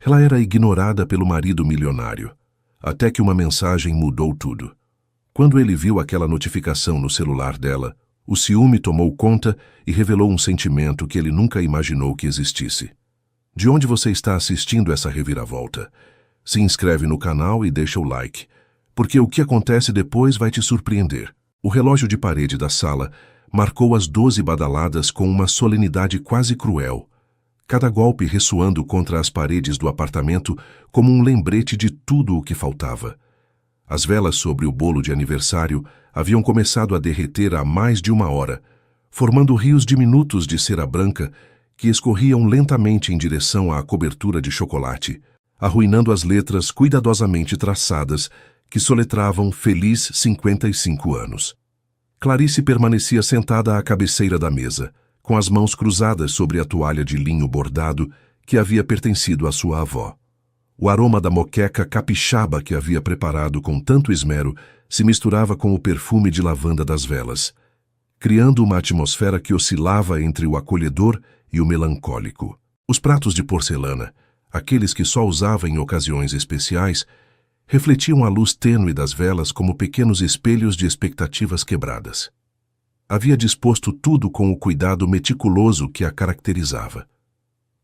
Ela era ignorada pelo marido milionário, até que uma mensagem mudou tudo. Quando ele viu aquela notificação no celular dela, o ciúme tomou conta e revelou um sentimento que ele nunca imaginou que existisse. De onde você está assistindo essa reviravolta? Se inscreve no canal e deixa o like, porque o que acontece depois vai te surpreender. O relógio de parede da sala marcou as 12 badaladas com uma solenidade quase cruel, cada golpe ressoando contra as paredes do apartamento como um lembrete de tudo o que faltava. As velas sobre o bolo de aniversário haviam começado a derreter há mais de uma hora, formando rios diminutos de cera branca que escorriam lentamente em direção à cobertura de chocolate, arruinando as letras cuidadosamente traçadas que soletravam Feliz 55 anos. Clarice permanecia sentada à cabeceira da mesa, com as mãos cruzadas sobre a toalha de linho bordado que havia pertencido à sua avó. O aroma da moqueca capixaba que havia preparado com tanto esmero se misturava com o perfume de lavanda das velas, criando uma atmosfera que oscilava entre o acolhedor e o melancólico. Os pratos de porcelana, aqueles que só usava em ocasiões especiais, refletiam a luz tênue das velas como pequenos espelhos de expectativas quebradas. Havia disposto tudo com o cuidado meticuloso que a caracterizava.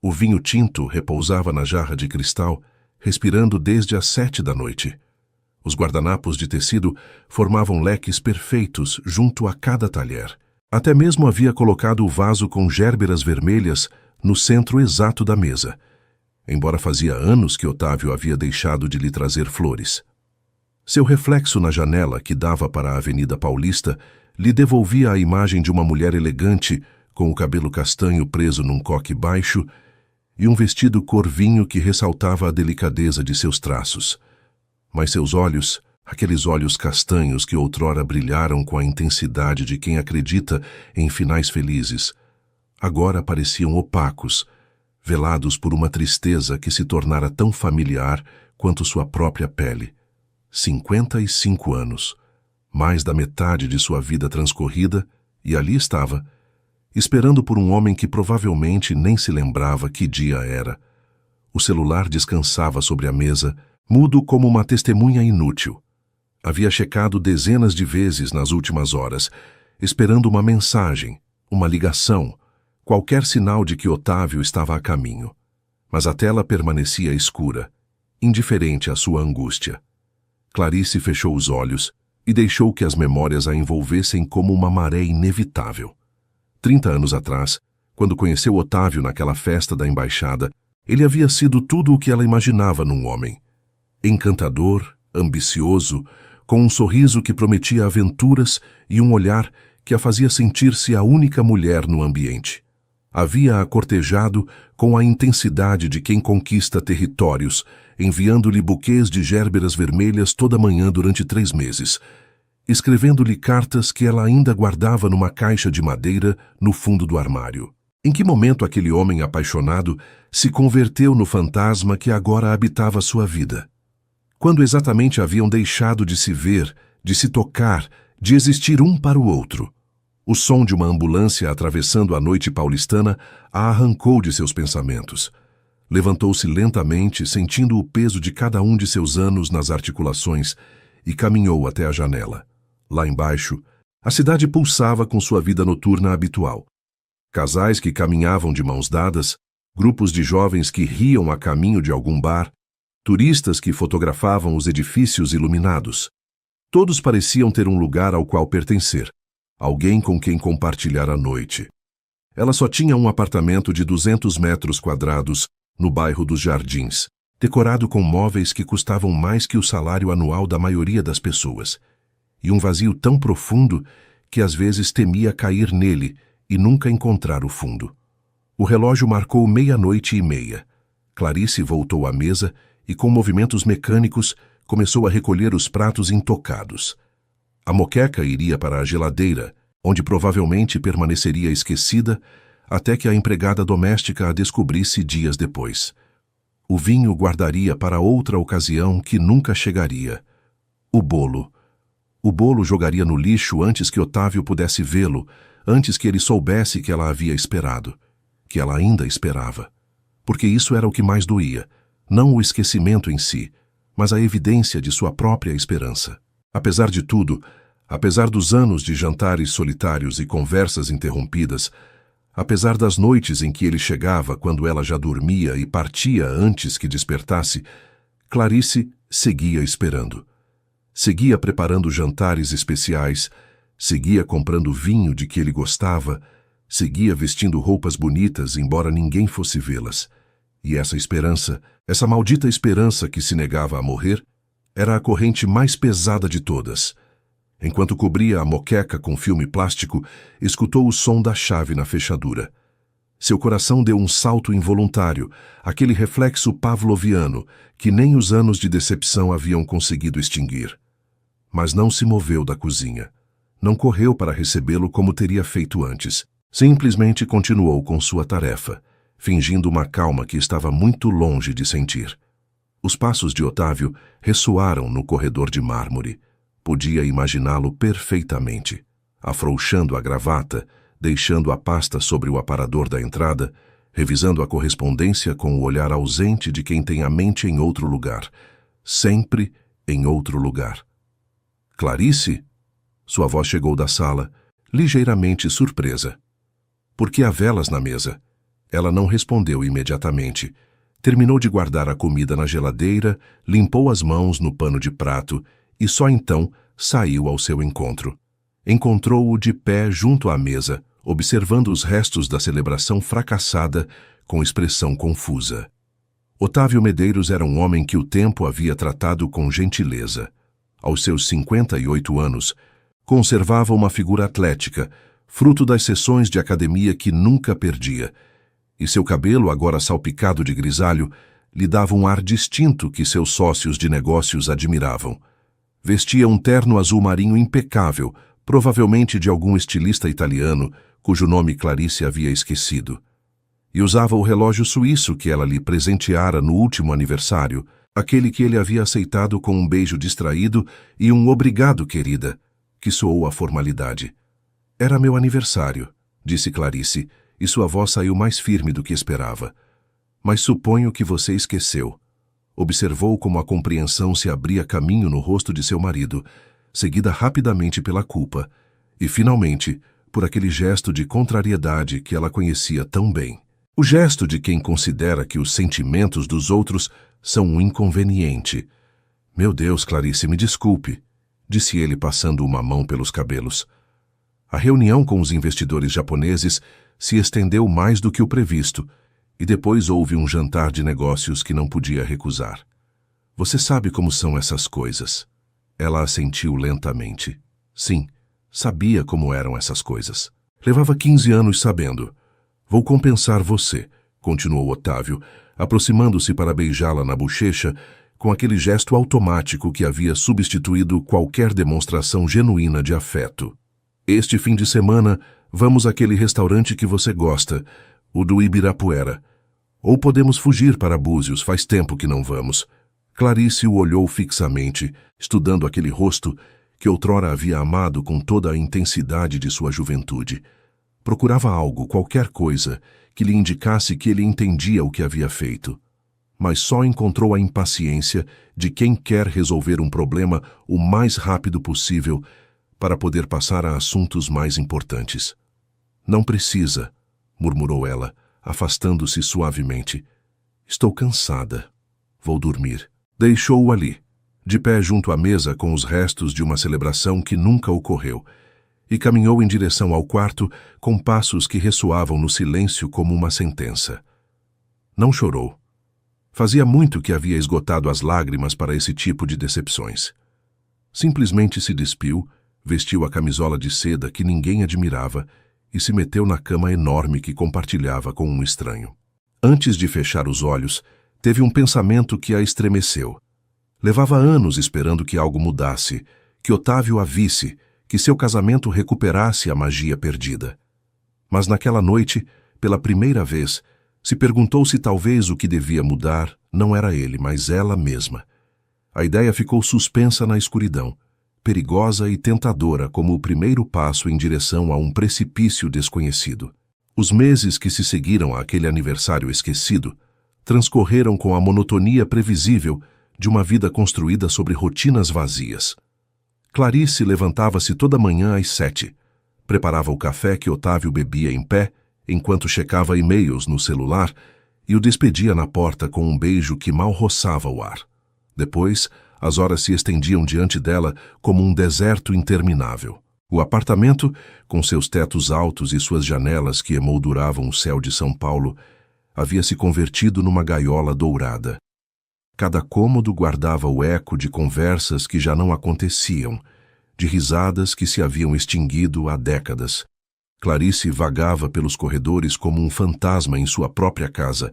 O vinho tinto repousava na jarra de cristal, respirando desde as 7 da noite. Os guardanapos de tecido formavam leques perfeitos junto a cada talher. Até mesmo havia colocado o vaso com gérberas vermelhas no centro exato da mesa, embora fazia anos que Otávio havia deixado de lhe trazer flores. Seu reflexo na janela que dava para a Avenida Paulista lhe devolvia a imagem de uma mulher elegante, com o cabelo castanho preso num coque baixo e um vestido cor vinho que ressaltava a delicadeza de seus traços. Mas seus olhos, aqueles olhos castanhos que outrora brilharam com a intensidade de quem acredita em finais felizes, agora pareciam opacos, velados por uma tristeza que se tornara tão familiar quanto sua própria pele. 55 anos, mais da metade de sua vida transcorrida, e ali estava, esperando por um homem que provavelmente nem se lembrava que dia era. O celular descansava sobre a mesa, mudo como uma testemunha inútil. Havia checado dezenas de vezes nas últimas horas, esperando uma mensagem, uma ligação, qualquer sinal de que Otávio estava a caminho. Mas a tela permanecia escura, indiferente à sua angústia. Clarice fechou os olhos e deixou que as memórias a envolvessem como uma maré inevitável. 30 anos atrás, quando conheceu Otávio naquela festa da embaixada, ele havia sido tudo o que ela imaginava num homem. Encantador, ambicioso, com um sorriso que prometia aventuras e um olhar que a fazia sentir-se a única mulher no ambiente. Havia-a cortejado com a intensidade de quem conquista territórios, enviando-lhe buquês de gérberas vermelhas toda manhã durante 3 meses, escrevendo-lhe cartas que ela ainda guardava numa caixa de madeira no fundo do armário. Em que momento aquele homem apaixonado se converteu no fantasma que agora habitava sua vida? Quando exatamente haviam deixado de se ver, de se tocar, de existir um para o outro? O som de uma ambulância atravessando a noite paulistana a arrancou de seus pensamentos. Levantou-se lentamente, sentindo o peso de cada um de seus anos nas articulações, e caminhou até a janela. Lá embaixo, a cidade pulsava com sua vida noturna habitual. Casais que caminhavam de mãos dadas, grupos de jovens que riam a caminho de algum bar, turistas que fotografavam os edifícios iluminados. Todos pareciam ter um lugar ao qual pertencer, alguém com quem compartilhar a noite. Ela só tinha um apartamento de 200 metros quadrados no bairro dos Jardins, decorado com móveis que custavam mais que o salário anual da maioria das pessoas, e um vazio tão profundo que às vezes temia cair nele e nunca encontrar o fundo. O relógio marcou 00:30. Clarice voltou à mesa e, com movimentos mecânicos, começou a recolher os pratos intocados. A moqueca iria para a geladeira, onde provavelmente permaneceria esquecida até que a empregada doméstica a descobrisse dias depois. O vinho guardaria para outra ocasião que nunca chegaria. O bolo. O bolo jogaria no lixo antes que Otávio pudesse vê-lo, antes que ele soubesse que ela havia esperado, que ela ainda esperava. Porque isso era o que mais doía. não o esquecimento em si, mas a evidência de sua própria esperança. Apesar de tudo, apesar dos anos de jantares solitários e conversas interrompidas, apesar das noites em que ele chegava quando ela já dormia e partia antes que despertasse, Clarice seguia esperando. Seguia preparando jantares especiais, seguia comprando vinho de que ele gostava, seguia vestindo roupas bonitas embora ninguém fosse vê-las. E essa esperança, essa maldita esperança que se negava a morrer, era a corrente mais pesada de todas. Enquanto cobria a moqueca com filme plástico, escutou o som da chave na fechadura. Seu coração deu um salto involuntário, aquele reflexo pavloviano que nem os anos de decepção haviam conseguido extinguir. Mas não se moveu da cozinha. Não correu para recebê-lo como teria feito antes. Simplesmente continuou com sua tarefa, fingindo uma calma que estava muito longe de sentir. Os passos de Otávio ressoaram no corredor de mármore. Podia imaginá-lo perfeitamente, afrouxando a gravata, deixando a pasta sobre o aparador da entrada, revisando a correspondência com o olhar ausente de quem tem a mente em outro lugar, sempre em outro lugar. Clarice? Sua voz chegou da sala, ligeiramente surpresa. Por que há velas na mesa? Ela não respondeu imediatamente. Terminou de guardar a comida na geladeira, limpou as mãos no pano de prato e só então saiu ao seu encontro. Encontrou-o de pé junto à mesa, observando os restos da celebração fracassada com expressão confusa. Otávio Medeiros era um homem que o tempo havia tratado com gentileza. Aos seus 58 anos, conservava uma figura atlética, fruto das sessões de academia que nunca perdia, e seu cabelo, agora salpicado de grisalho, lhe dava um ar distinto que seus sócios de negócios admiravam. Vestia um terno azul marinho impecável, provavelmente de algum estilista italiano, cujo nome Clarice havia esquecido. E usava o relógio suíço que ela lhe presenteara no último aniversário, aquele que ele havia aceitado com um beijo distraído e um obrigado, querida, que soou a formalidade. Era meu aniversário, disse Clarice, e sua voz saiu mais firme do que esperava. Mas suponho que você esqueceu. Observou como a compreensão se abria caminho no rosto de seu marido, seguida rapidamente pela culpa, e finalmente por aquele gesto de contrariedade que ela conhecia tão bem. O gesto de quem considera que os sentimentos dos outros são um inconveniente. Meu Deus, Clarice, me desculpe, disse ele passando uma mão pelos cabelos. A reunião com os investidores japoneses se estendeu mais do que o previsto, e depois houve um jantar de negócios que não podia recusar. Você sabe como são essas coisas. Ela assentiu lentamente. Sim, sabia como eram essas coisas. Levava 15 anos sabendo. Vou compensar você, continuou Otávio, aproximando-se para beijá-la na bochecha com aquele gesto automático que havia substituído qualquer demonstração genuína de afeto. Este fim de semana, vamos àquele restaurante que você gosta, o do Ibirapuera. Ou podemos fugir para Búzios, faz tempo que não vamos. Clarice o olhou fixamente, estudando aquele rosto que outrora havia amado com toda a intensidade de sua juventude. Procurava algo, qualquer coisa, que lhe indicasse que ele entendia o que havia feito. Mas só encontrou a impaciência de quem quer resolver um problema o mais rápido possível para poder passar a assuntos mais importantes. Não precisa, murmurou ela, afastando-se suavemente. Estou cansada. Vou dormir. Deixou-o ali, de pé junto à mesa com os restos de uma celebração que nunca ocorreu, e caminhou em direção ao quarto com passos que ressoavam no silêncio como uma sentença. Não chorou. Fazia muito que havia esgotado as lágrimas para esse tipo de decepções. Simplesmente se despiu, vestiu a camisola de seda que ninguém admirava e se meteu na cama enorme que compartilhava com um estranho. Antes de fechar os olhos, teve um pensamento que a estremeceu. Levava anos esperando que algo mudasse, que Otávio a visse, que seu casamento recuperasse a magia perdida. Mas naquela noite, pela primeira vez, se perguntou se talvez o que devia mudar não era ele, mas ela mesma. A ideia ficou suspensa na escuridão, perigosa e tentadora como o primeiro passo em direção a um precipício desconhecido. Os meses que se seguiram àquele aniversário esquecido, transcorreram com a monotonia previsível de uma vida construída sobre rotinas vazias. Clarice levantava-se toda manhã às 7, preparava o café que Otávio bebia em pé, enquanto checava e-mails no celular, e o despedia na porta com um beijo que mal roçava o ar. Depois, as horas se estendiam diante dela como um deserto interminável. O apartamento, com seus tetos altos e suas janelas que emolduravam o céu de São Paulo, havia se convertido numa gaiola dourada. Cada cômodo guardava o eco de conversas que já não aconteciam, de risadas que se haviam extinguido há décadas. Clarice vagava pelos corredores como um fantasma em sua própria casa,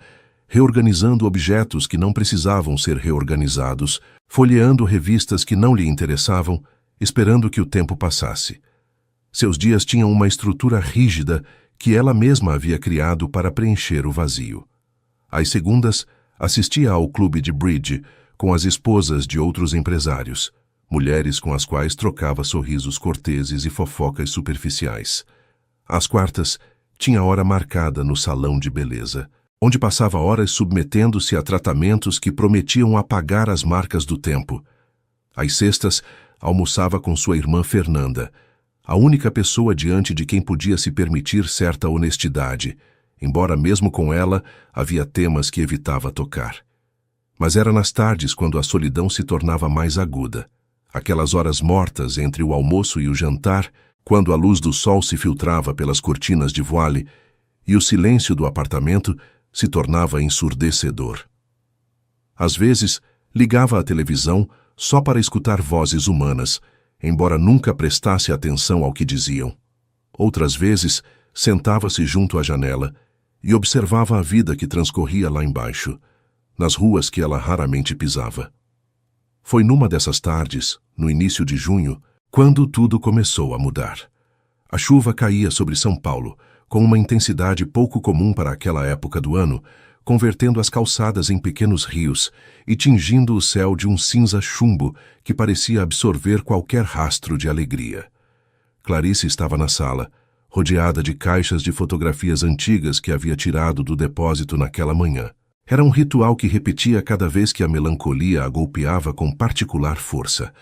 reorganizando objetos que não precisavam ser reorganizados, folheando revistas que não lhe interessavam, esperando que o tempo passasse. Seus dias tinham uma estrutura rígida que ela mesma havia criado para preencher o vazio. Às segundas, assistia ao clube de bridge com as esposas de outros empresários, mulheres com as quais trocava sorrisos corteses e fofocas superficiais. Às quartas, tinha hora marcada no salão de beleza, onde passava horas submetendo-se a tratamentos que prometiam apagar as marcas do tempo. Às sextas, almoçava com sua irmã Fernanda, a única pessoa diante de quem podia se permitir certa honestidade, embora mesmo com ela havia temas que evitava tocar. Mas era nas tardes quando a solidão se tornava mais aguda. Aquelas horas mortas entre o almoço e o jantar, quando a luz do sol se filtrava pelas cortinas de voile e o silêncio do apartamento se tornava ensurdecedor. Às vezes, ligava a televisão só para escutar vozes humanas, embora nunca prestasse atenção ao que diziam. Outras vezes, sentava-se junto à janela e observava a vida que transcorria lá embaixo, nas ruas que ela raramente pisava. Foi numa dessas tardes, no início de junho, quando tudo começou a mudar. A chuva caía sobre São Paulo, com uma intensidade pouco comum para aquela época do ano, convertendo as calçadas em pequenos rios e tingindo o céu de um cinza chumbo que parecia absorver qualquer rastro de alegria. Clarice estava na sala, rodeada de caixas de fotografias antigas que havia tirado do depósito naquela manhã. Era um ritual que repetia cada vez que a melancolia a golpeava com particular força.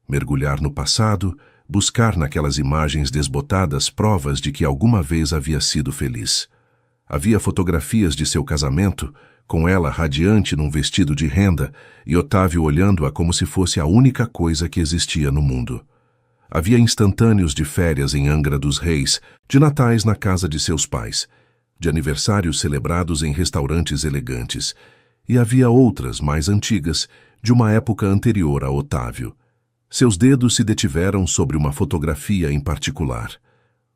Mergulhar no passado, buscar naquelas imagens desbotadas provas de que alguma vez havia sido feliz. Havia fotografias de seu casamento, com ela radiante num vestido de renda e Otávio olhando-a como se fosse a única coisa que existia no mundo. Havia instantâneos de férias em Angra dos Reis, de natais na casa de seus pais, de aniversários celebrados em restaurantes elegantes, e havia outras, mais antigas, de uma época anterior a Otávio. Seus dedos se detiveram sobre uma fotografia em particular.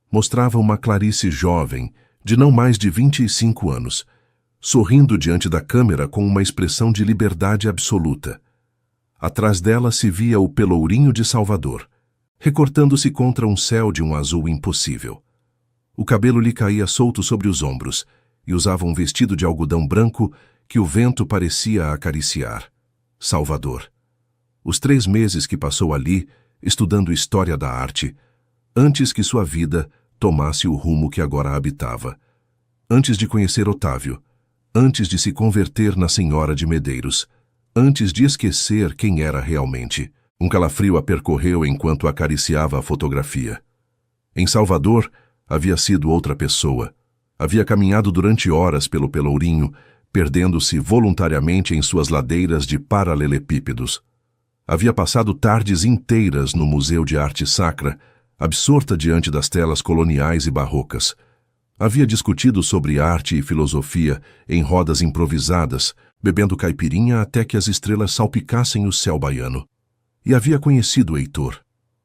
Mostrava uma Clarice jovem, de não mais de 25 anos, sorrindo diante da câmera com uma expressão de liberdade absoluta. Atrás dela se via o Pelourinho de Salvador, recortando-se contra um céu de um azul impossível. O cabelo lhe caía solto sobre os ombros e usava um vestido de algodão branco que o vento parecia acariciar. Salvador. Os 3 meses que passou ali, estudando história da arte, antes que sua vida tomasse o rumo que agora habitava. Antes de conhecer Otávio, antes de se converter na Senhora de Medeiros, antes de esquecer quem era realmente. Um calafrio a percorreu enquanto acariciava a fotografia. Em Salvador, havia sido outra pessoa. Havia caminhado durante horas pelo Pelourinho, perdendo-se voluntariamente em suas ladeiras de paralelepípedos. Havia passado tardes inteiras no Museu de Arte Sacra, absorta diante das telas coloniais e barrocas. Havia discutido sobre arte e filosofia em rodas improvisadas, bebendo caipirinha até que as estrelas salpicassem o céu baiano. E havia conhecido Heitor.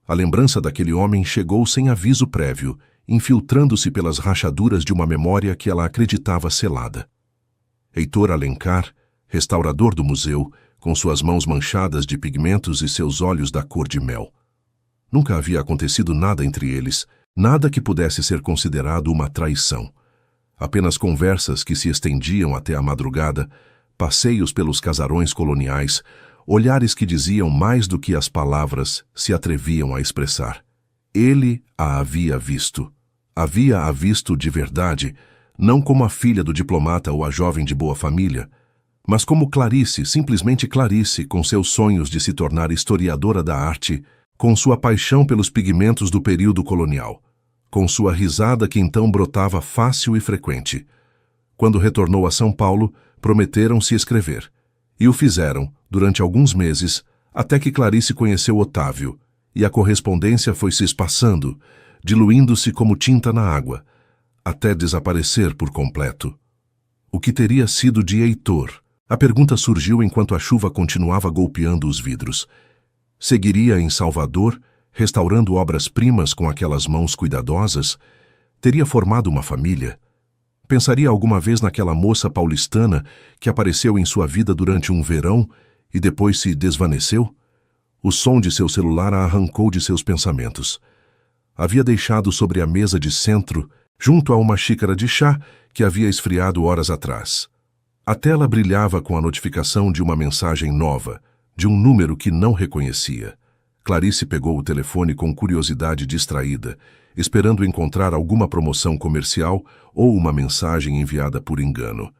A lembrança daquele homem chegou sem aviso prévio, infiltrando-se pelas rachaduras de uma memória que ela acreditava selada. Heitor Alencar, restaurador do museu, com suas mãos manchadas de pigmentos e seus olhos da cor de mel. Nunca havia acontecido nada entre eles, nada que pudesse ser considerado uma traição. Apenas conversas que se estendiam até a madrugada, passeios pelos casarões coloniais, olhares que diziam mais do que as palavras se atreviam a expressar. Ele a havia visto. Havia-a visto de verdade, não como a filha do diplomata ou a jovem de boa família, mas como Clarice, simplesmente Clarice, com seus sonhos de se tornar historiadora da arte, com sua paixão pelos pigmentos do período colonial, com sua risada que então brotava fácil e frequente. Quando retornou a São Paulo, prometeram-se escrever. E o fizeram, durante alguns meses, até que Clarice conheceu Otávio, e a correspondência foi se espaçando, diluindo-se como tinta na água, até desaparecer por completo. O que teria sido de Heitor? A pergunta surgiu enquanto a chuva continuava golpeando os vidros. Seguiria em Salvador, restaurando obras-primas com aquelas mãos cuidadosas? Teria formado uma família? Pensaria alguma vez naquela moça paulistana que apareceu em sua vida durante um verão e depois se desvaneceu? O som de seu celular a arrancou de seus pensamentos. Havia deixado sobre a mesa de centro, junto a uma xícara de chá que havia esfriado horas atrás. A tela brilhava com a notificação de uma mensagem nova, de um número que não reconhecia. Clarice pegou o telefone com curiosidade distraída, esperando encontrar alguma promoção comercial ou uma mensagem enviada por engano.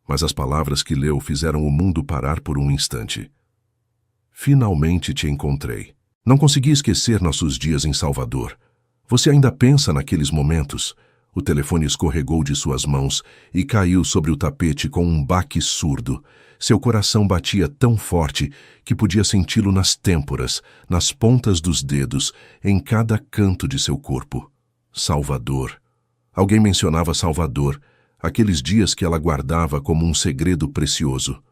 Mas as palavras que leu fizeram o mundo parar por um instante. Finalmente te encontrei. Não consegui esquecer nossos dias em Salvador. Você ainda pensa naqueles momentos? O telefone escorregou de suas mãos e caiu sobre o tapete com um baque surdo. Seu coração batia tão forte que podia senti-lo nas têmporas, nas pontas dos dedos, em cada canto de seu corpo. Salvador. Alguém mencionava Salvador, aqueles dias que ela guardava como um segredo precioso.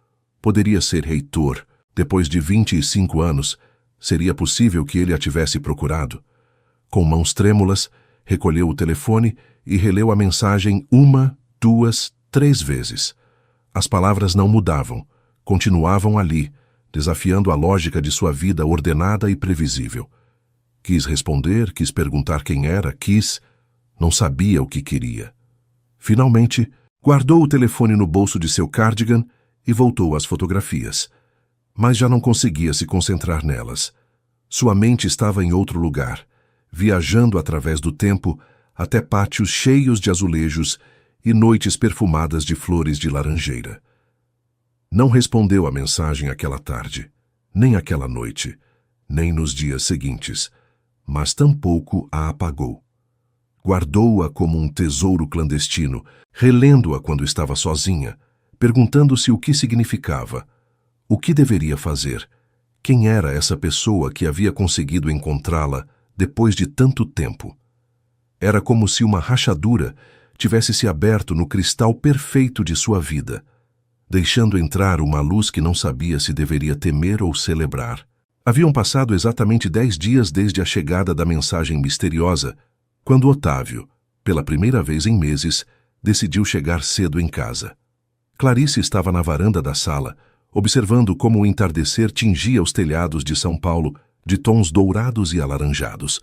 Poderia ser Heitor. Depois de 25 anos, seria possível que ele a tivesse procurado. Com mãos trêmulas, recolheu o telefone e releu a mensagem 1, 2, 3 vezes. As palavras não mudavam, continuavam ali, desafiando a lógica de sua vida ordenada e previsível. Quis responder, quis perguntar quem era, não sabia o que queria. Finalmente, guardou o telefone no bolso de seu cardigan e voltou às fotografias. Mas já não conseguia se concentrar nelas. Sua mente estava em outro lugar, viajando através do tempo até pátios cheios de azulejos e noites perfumadas de flores de laranjeira. Não respondeu à mensagem aquela tarde, nem aquela noite, nem nos dias seguintes, mas tampouco a apagou. Guardou-a como um tesouro clandestino, relendo-a quando estava sozinha, perguntando-se o que significava, o que deveria fazer, quem era essa pessoa que havia conseguido encontrá-la depois de tanto tempo. Era como se uma rachadura tivesse se aberto no cristal perfeito de sua vida, deixando entrar uma luz que não sabia se deveria temer ou celebrar. Haviam passado exatamente 10 dias desde a chegada da mensagem misteriosa, quando Otávio, pela primeira vez em meses, decidiu chegar cedo em casa. Clarice estava na varanda da sala, observando como o entardecer tingia os telhados de São Paulo de tons dourados e alaranjados.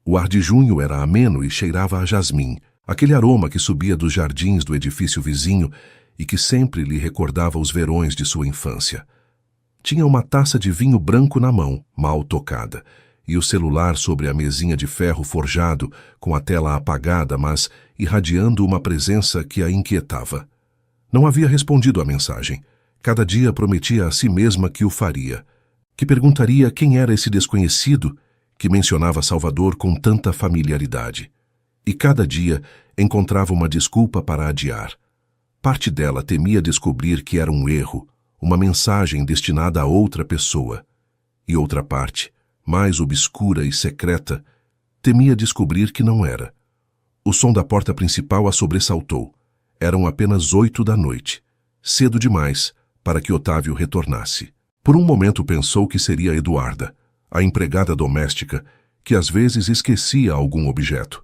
O ar de junho era ameno e cheirava a jasmim, aquele aroma que subia dos jardins do edifício vizinho e que sempre lhe recordava os verões de sua infância. Tinha uma taça de vinho branco na mão, mal tocada, e o celular sobre a mesinha de ferro forjado, com a tela apagada, mas irradiando uma presença que a inquietava. Não havia respondido à mensagem. Cada dia prometia a si mesma que o faria, que perguntaria quem era esse desconhecido que mencionava Salvador com tanta familiaridade. E cada dia encontrava uma desculpa para adiar. Parte dela temia descobrir que era um erro, uma mensagem destinada a outra pessoa. E outra parte, mais obscura e secreta, temia descobrir que não era. O som da porta principal a sobressaltou. Eram apenas 8 da noite, cedo demais para que Otávio retornasse. Por um momento pensou que seria Eduarda, a empregada doméstica, que às vezes esquecia algum objeto.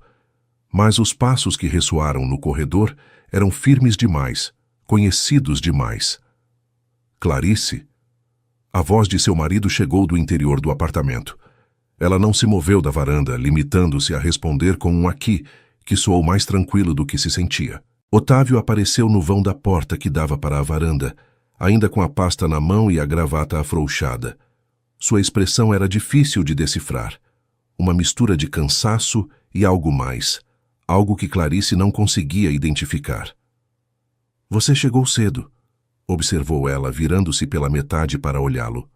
Mas os passos que ressoaram no corredor eram firmes demais, conhecidos demais. Clarice? A voz de seu marido chegou do interior do apartamento. Ela não se moveu da varanda, limitando-se a responder com um aqui, que soou mais tranquilo do que se sentia. Otávio apareceu no vão da porta que dava para a varanda, ainda com a pasta na mão e a gravata afrouxada. Sua expressão era difícil de decifrar. Uma mistura de cansaço e algo mais. algo que Clarice não conseguia identificar. Você chegou cedo, observou ela, virando-se pela metade para olhá-lo.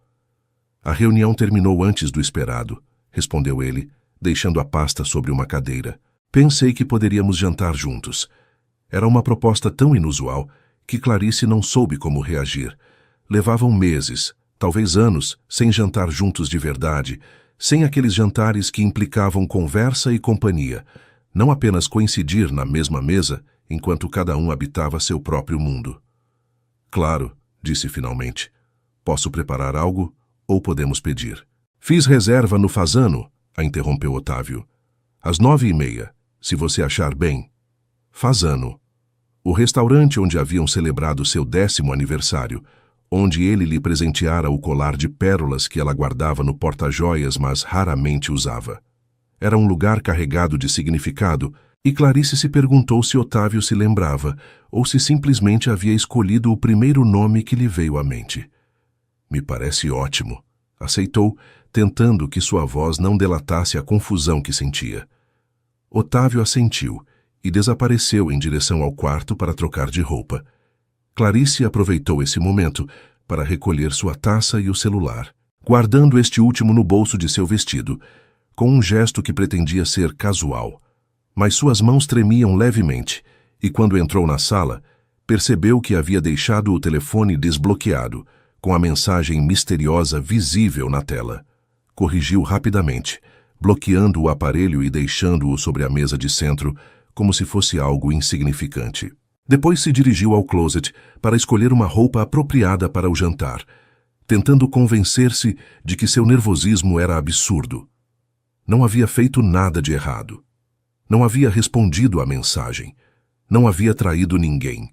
A reunião terminou antes do esperado, respondeu ele, deixando a pasta sobre uma cadeira. Pensei que poderíamos jantar juntos. Era uma proposta tão inusual que Clarice não soube como reagir. Levavam meses, talvez anos, sem jantar juntos de verdade, sem aqueles jantares que implicavam conversa e companhia, não apenas coincidir na mesma mesa enquanto cada um habitava seu próprio mundo. Claro, disse finalmente. Posso preparar algo ou podemos pedir? Fiz reserva no Fasano, a interrompeu Otávio. Às 9h30, se você achar bem. Fasano. O restaurante onde haviam celebrado seu 10º aniversário, onde ele lhe presenteara o colar de pérolas que ela guardava no porta-joias, mas raramente usava. Era um lugar carregado de significado, e Clarice se perguntou se Otávio se lembrava, ou se simplesmente havia escolhido o primeiro nome que lhe veio à mente. Me parece ótimo, aceitou, tentando que sua voz não delatasse a confusão que sentia. Otávio assentiu e desapareceu em direção ao quarto para trocar de roupa. Clarice aproveitou esse momento para recolher sua taça e o celular, guardando este último no bolso de seu vestido, com um gesto que pretendia ser casual. Mas suas mãos tremiam levemente, e quando entrou na sala, percebeu que havia deixado o telefone desbloqueado, com a mensagem misteriosa visível na tela. Corrigiu rapidamente, bloqueando o aparelho e deixando-o sobre a mesa de centro, como se fosse algo insignificante. Depois se dirigiu ao closet para escolher uma roupa apropriada para o jantar, tentando convencer-se de que seu nervosismo era absurdo. Não havia feito nada de errado. Não havia respondido à mensagem. Não havia traído ninguém.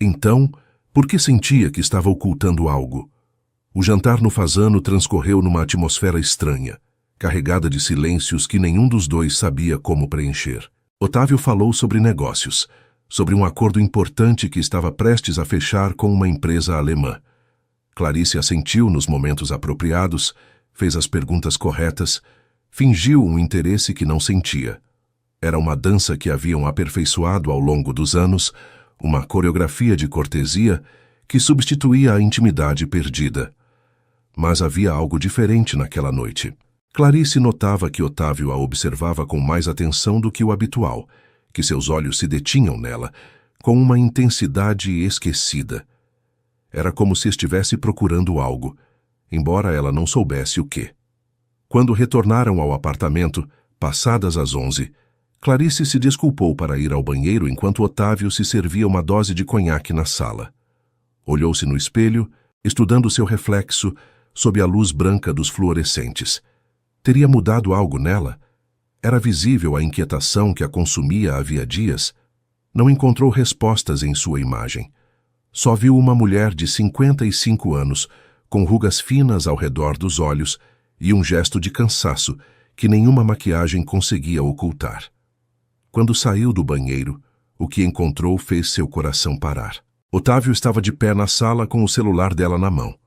Então, por que sentia que estava ocultando algo? O jantar no Fasano transcorreu numa atmosfera estranha, carregada de silêncios que nenhum dos dois sabia como preencher. Otávio falou sobre negócios, sobre um acordo importante que estava prestes a fechar com uma empresa alemã. Clarice assentiu nos momentos apropriados, fez as perguntas corretas, fingiu um interesse que não sentia. Era uma dança que haviam aperfeiçoado ao longo dos anos, uma coreografia de cortesia que substituía a intimidade perdida. Mas havia algo diferente naquela noite. Clarice notava que Otávio a observava com mais atenção do que o habitual, que seus olhos se detinham nela, com uma intensidade esquecida. Era como se estivesse procurando algo, embora ela não soubesse o quê. Quando retornaram ao apartamento, passadas as 11, Clarice se desculpou para ir ao banheiro enquanto Otávio se servia uma dose de conhaque na sala. Olhou-se no espelho, estudando seu reflexo sob a luz branca dos fluorescentes. Teria mudado algo nela? Era visível a inquietação que a consumia havia dias. Não encontrou respostas em sua imagem. Só viu uma mulher de 55 anos, com rugas finas ao redor dos olhos e um gesto de cansaço que nenhuma maquiagem conseguia ocultar. Quando saiu do banheiro, o que encontrou fez seu coração parar. Otávio estava de pé na sala com o celular dela na mão.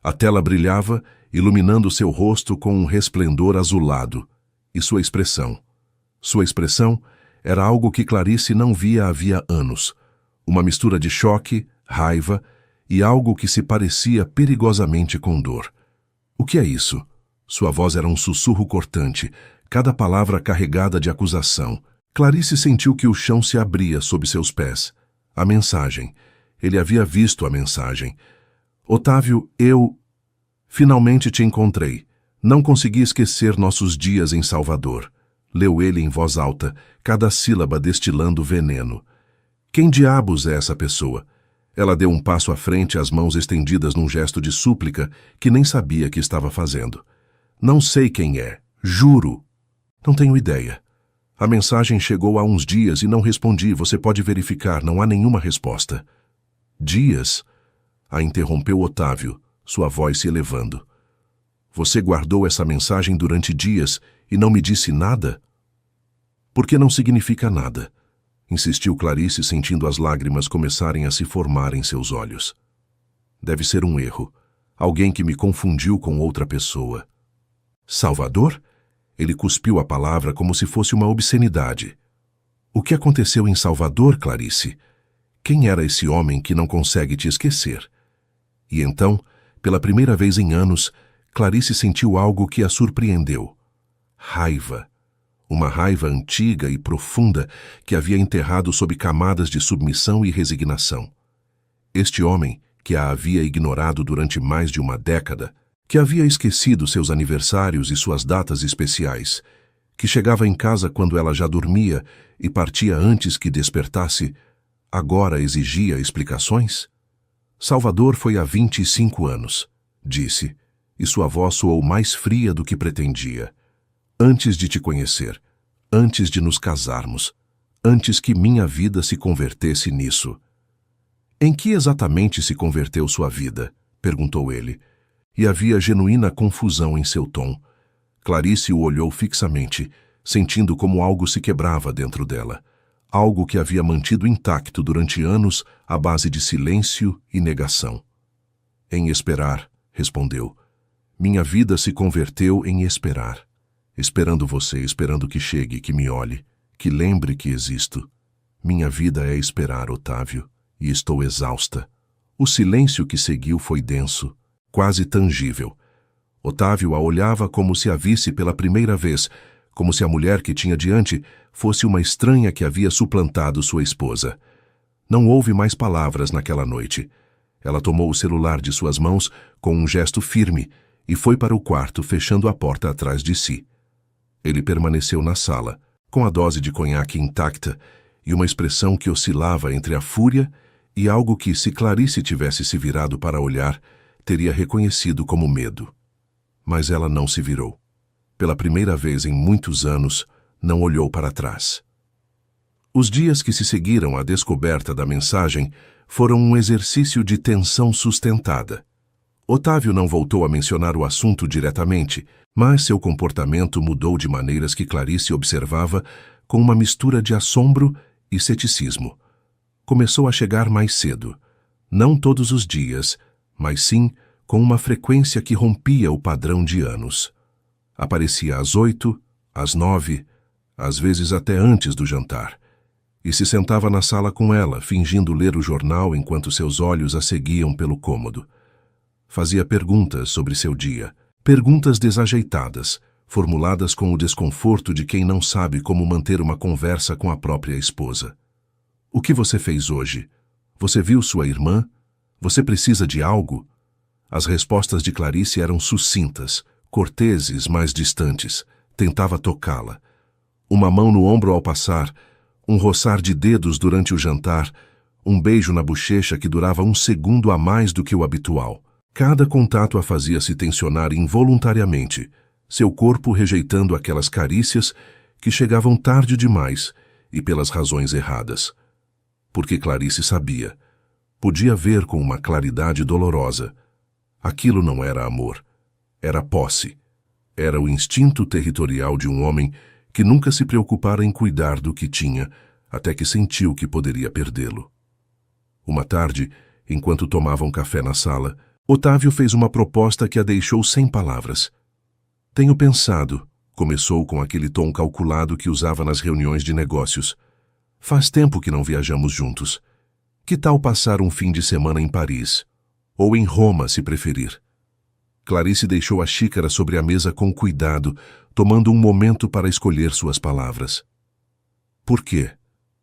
A tela brilhava, iluminando seu rosto com um resplendor azulado, e sua expressão. Sua expressão era algo que Clarice não via havia anos, uma mistura de choque, raiva e algo que se parecia perigosamente com dor. O que é isso? Sua voz era um sussurro cortante, cada palavra carregada de acusação. Clarice sentiu que o chão se abria sob seus pés. A mensagem. Ele havia visto a mensagem. Otávio, finalmente te encontrei. Não consegui esquecer nossos dias em Salvador. Leu ele em voz alta, cada sílaba destilando veneno. Quem diabos é essa pessoa? Ela deu um passo à frente, as mãos estendidas num gesto de súplica que nem sabia que estava fazendo. Não sei quem é, juro. Não tenho ideia. A mensagem chegou há uns dias e não respondi, você pode verificar, não há nenhuma resposta. Dias? A interrompeu Otávio, sua voz se elevando. Você guardou essa mensagem durante dias e não me disse nada? Porque não significa nada, insistiu Clarice, sentindo as lágrimas começarem a se formar em seus olhos. Deve ser um erro, alguém que me confundiu com outra pessoa. Salvador? Ele cuspiu a palavra como se fosse uma obscenidade. O que aconteceu em Salvador, Clarice? Quem era esse homem que não consegue te esquecer? E então, pela primeira vez em anos, Clarice sentiu algo que a surpreendeu. Raiva. Uma raiva antiga e profunda que havia enterrado sob camadas de submissão e resignação. Este homem, que a havia ignorado durante mais de uma década, que havia esquecido seus aniversários e suas datas especiais, que chegava em casa quando ela já dormia e partia antes que despertasse, agora exigia explicações? Salvador foi há 25 anos, disse, e sua voz soou mais fria do que pretendia. Antes de te conhecer, antes de nos casarmos, antes que minha vida se convertesse nisso. Em que exatamente se converteu sua vida? Perguntou ele, e havia genuína confusão em seu tom. Clarice o olhou fixamente, sentindo como algo se quebrava dentro dela, algo que havia mantido intacto durante anos à base de silêncio e negação. Em esperar, respondeu. Minha vida se converteu em esperar. Esperando você, esperando que chegue, que me olhe, que lembre que existo. Minha vida é esperar, Otávio, e estou exausta. O silêncio que seguiu foi denso, quase tangível. Otávio a olhava como se a visse pela primeira vez, como se a mulher que tinha diante fosse uma estranha que havia suplantado sua esposa. Não houve mais palavras naquela noite. Ela tomou o celular de suas mãos com um gesto firme e foi para o quarto, fechando a porta atrás de si. Ele permaneceu na sala, com a dose de conhaque intacta e uma expressão que oscilava entre a fúria e algo que, se Clarice tivesse se virado para olhar, teria reconhecido como medo. Mas ela não se virou. Pela primeira vez em muitos anos, não olhou para trás. Os dias que se seguiram à descoberta da mensagem foram um exercício de tensão sustentada. Otávio não voltou a mencionar o assunto diretamente, mas seu comportamento mudou de maneiras que Clarice observava com uma mistura de assombro e ceticismo. Começou a chegar mais cedo, não todos os dias, mas sim com uma frequência que rompia o padrão de anos. Aparecia às 8, às 9, às vezes até antes do jantar, e se sentava na sala com ela, fingindo ler o jornal enquanto seus olhos a seguiam pelo cômodo. Fazia perguntas sobre seu dia, perguntas desajeitadas, formuladas com o desconforto de quem não sabe como manter uma conversa com a própria esposa. O que você fez hoje? Você viu sua irmã? Você precisa de algo? As respostas de Clarice eram sucintas, corteses, mas distantes. Tentava tocá-la. Uma mão no ombro ao passar, um roçar de dedos durante o jantar, um beijo na bochecha que durava um segundo a mais do que o habitual. Cada contato a fazia se tensionar involuntariamente, seu corpo rejeitando aquelas carícias que chegavam tarde demais e pelas razões erradas. Porque Clarice sabia. Podia ver com uma claridade dolorosa. Aquilo não era amor. Era posse. Era o instinto territorial de um homem que nunca se preocupara em cuidar do que tinha, até que sentiu que poderia perdê-lo. Uma tarde, enquanto tomavam café na sala, Otávio fez uma proposta que a deixou sem palavras. Tenho pensado, começou com aquele tom calculado que usava nas reuniões de negócios. Faz tempo que não viajamos juntos. Que tal passar um fim de semana em Paris? Ou em Roma, se preferir. Clarice deixou a xícara sobre a mesa com cuidado, tomando um momento para escolher suas palavras. Por quê?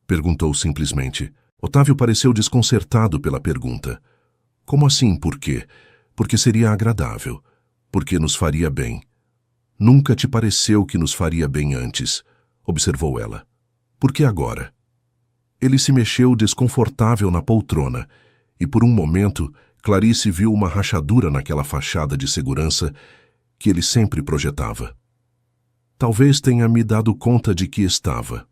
Perguntou simplesmente. Otávio pareceu desconcertado pela pergunta. Como assim, por quê? Porque seria agradável. Porque nos faria bem. Nunca te pareceu que nos faria bem antes, observou ela. Por que agora? Ele se mexeu desconfortável na poltrona, e por um momento Clarice viu uma rachadura naquela fachada de segurança que ele sempre projetava. Talvez tenha me dado conta de que estava.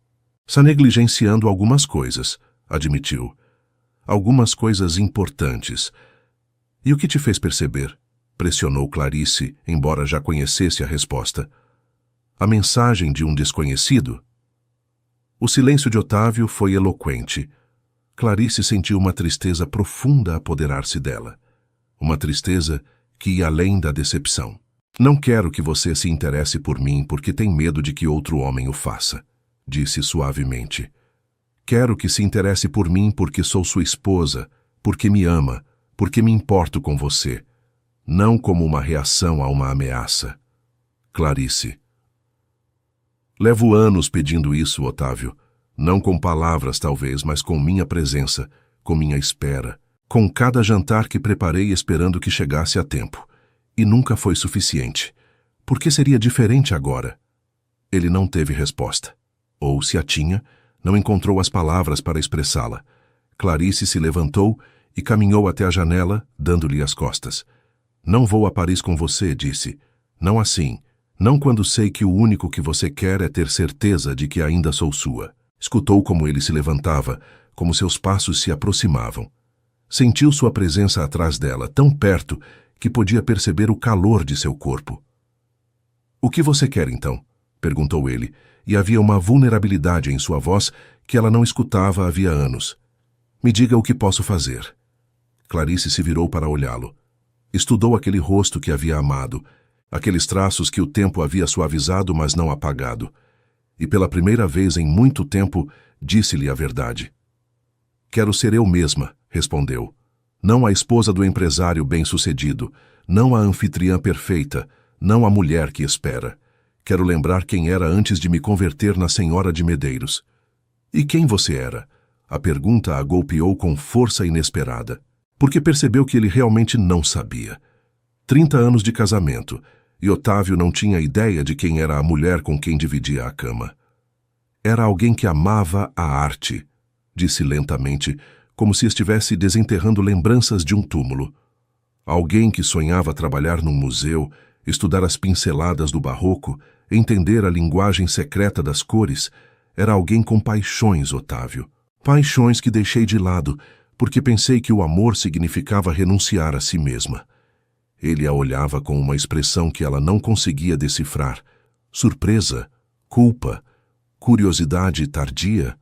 Está negligenciando algumas coisas, admitiu. Algumas coisas importantes. E o que te fez perceber? Pressionou Clarice, embora já conhecesse a resposta. A mensagem de um desconhecido? O silêncio de Otávio foi eloquente. Clarice sentiu uma tristeza profunda apoderar-se dela. Uma tristeza que ia além da decepção. Não quero que você se interesse por mim porque tem medo de que outro homem o faça, disse suavemente. Quero que se interesse por mim porque sou sua esposa, porque me ama, porque me importo com você, não como uma reação a uma ameaça. Clarice. Levo anos pedindo isso, Otávio. Não com palavras, talvez, mas com minha presença, com minha espera, com cada jantar que preparei esperando que chegasse a tempo. E nunca foi suficiente. Por que seria diferente agora? Ele não teve resposta. Ou, se a tinha, não encontrou as palavras para expressá-la. Clarice se levantou e caminhou até a janela, dando-lhe as costas. Não vou a Paris com você, disse. Não assim. Não quando sei que o único que você quer é ter certeza de que ainda sou sua. Escutou como ele se levantava, como seus passos se aproximavam. Sentiu sua presença atrás dela, tão perto que podia perceber o calor de seu corpo. O que você quer, então? Perguntou ele, e havia uma vulnerabilidade em sua voz que ela não escutava havia anos. Me diga o que posso fazer. Clarice se virou para olhá-lo. Estudou aquele rosto que havia amado, aqueles traços que o tempo havia suavizado, mas não apagado. E pela primeira vez em muito tempo, disse-lhe a verdade. Quero ser eu mesma, respondeu. Não a esposa do empresário bem-sucedido, não a anfitriã perfeita, não a mulher que espera. Quero lembrar quem era antes de me converter na Senhora de Medeiros. E quem você era? A pergunta a golpeou com força inesperada, porque percebeu que ele realmente não sabia. 30 anos de casamento, e Otávio não tinha ideia de quem era a mulher com quem dividia a cama. Era alguém que amava a arte, disse lentamente, como se estivesse desenterrando lembranças de um túmulo. Alguém que sonhava trabalhar num museu, estudar as pinceladas do barroco, entender a linguagem secreta das cores. Era alguém com paixões, Otávio. Paixões que deixei de lado, porque pensei que o amor significava renunciar a si mesma. Ele a olhava com uma expressão que ela não conseguia decifrar. Surpresa, culpa, curiosidade tardia.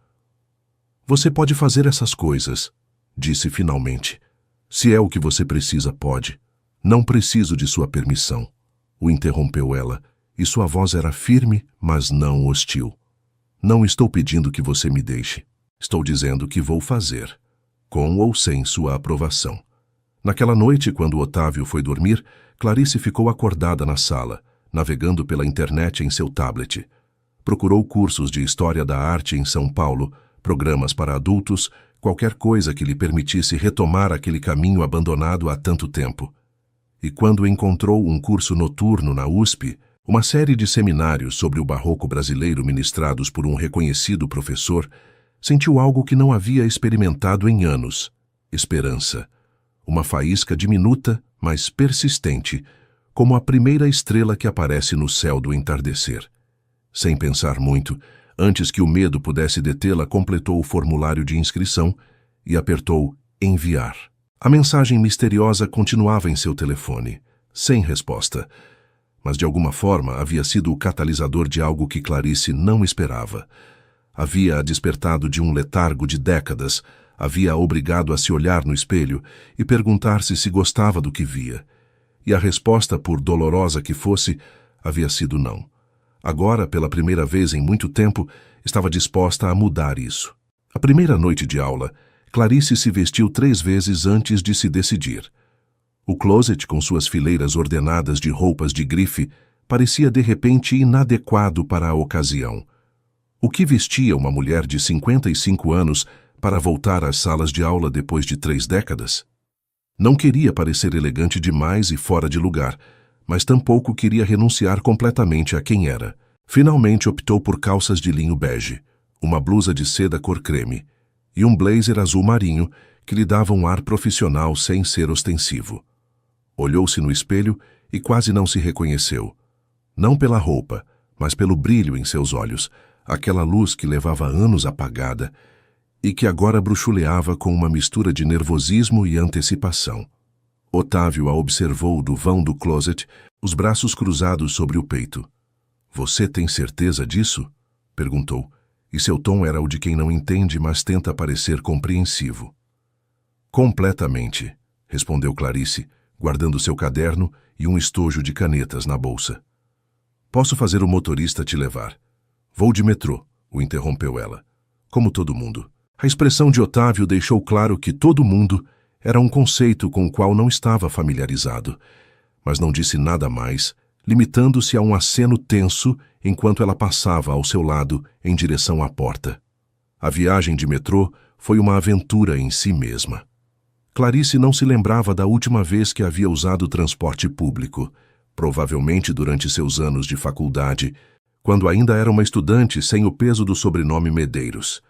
Você pode fazer essas coisas, disse finalmente. Se é o que você precisa, pode. Não preciso de sua permissão. O interrompeu ela, e sua voz era firme, mas não hostil. Não estou pedindo que você me deixe. Estou dizendo que vou fazer, com ou sem sua aprovação. Naquela noite, quando Otávio foi dormir, Clarice ficou acordada na sala, navegando pela internet em seu tablet. Procurou cursos de História da Arte em São Paulo, programas para adultos, qualquer coisa que lhe permitisse retomar aquele caminho abandonado há tanto tempo. E quando encontrou um curso noturno na USP, uma série de seminários sobre o barroco brasileiro ministrados por um reconhecido professor, sentiu algo que não havia experimentado em anos: esperança. Uma faísca diminuta, mas persistente, como a primeira estrela que aparece no céu do entardecer. Sem pensar muito, antes que o medo pudesse detê-la, completou o formulário de inscrição e apertou enviar. A mensagem misteriosa continuava em seu telefone, sem resposta, mas de alguma forma havia sido o catalisador de algo que Clarice não esperava. Havia-a despertado de um letargo de décadas, havia-a obrigado a se olhar no espelho e perguntar-se se gostava do que via. E a resposta, por dolorosa que fosse, havia sido não. Agora, pela primeira vez em muito tempo, estava disposta a mudar isso. A primeira noite de aula, Clarice se vestiu 3 vezes antes de se decidir. O closet, com suas fileiras ordenadas de roupas de grife, parecia de repente inadequado para a ocasião. O que vestia uma mulher de 55 anos para voltar às salas de aula depois de 3 décadas? Não queria parecer elegante demais e fora de lugar, mas tampouco queria renunciar completamente a quem era. Finalmente optou por calças de linho bege, uma blusa de seda cor creme e um blazer azul marinho que lhe dava um ar profissional sem ser ostensivo. Olhou-se no espelho e quase não se reconheceu. Não pela roupa, mas pelo brilho em seus olhos, aquela luz que levava anos apagada e que agora bruxuleava com uma mistura de nervosismo e antecipação. Otávio a observou do vão do closet, os braços cruzados sobre o peito. "Você tem certeza disso?" perguntou, e seu tom era o de quem não entende, mas tenta parecer compreensivo. "Completamente", respondeu Clarice, guardando seu caderno e um estojo de canetas na bolsa. "Posso fazer o motorista te levar?" "Vou de metrô", o interrompeu ela. "Como todo mundo." A expressão de Otávio deixou claro que todo mundo era um conceito com o qual não estava familiarizado, mas não disse nada mais, limitando-se a um aceno tenso enquanto ela passava ao seu lado em direção à porta. A viagem de metrô foi uma aventura em si mesma. Clarice não se lembrava da última vez que havia usado transporte público, provavelmente durante seus anos de faculdade, quando ainda era uma estudante sem o peso do sobrenome Medeiros.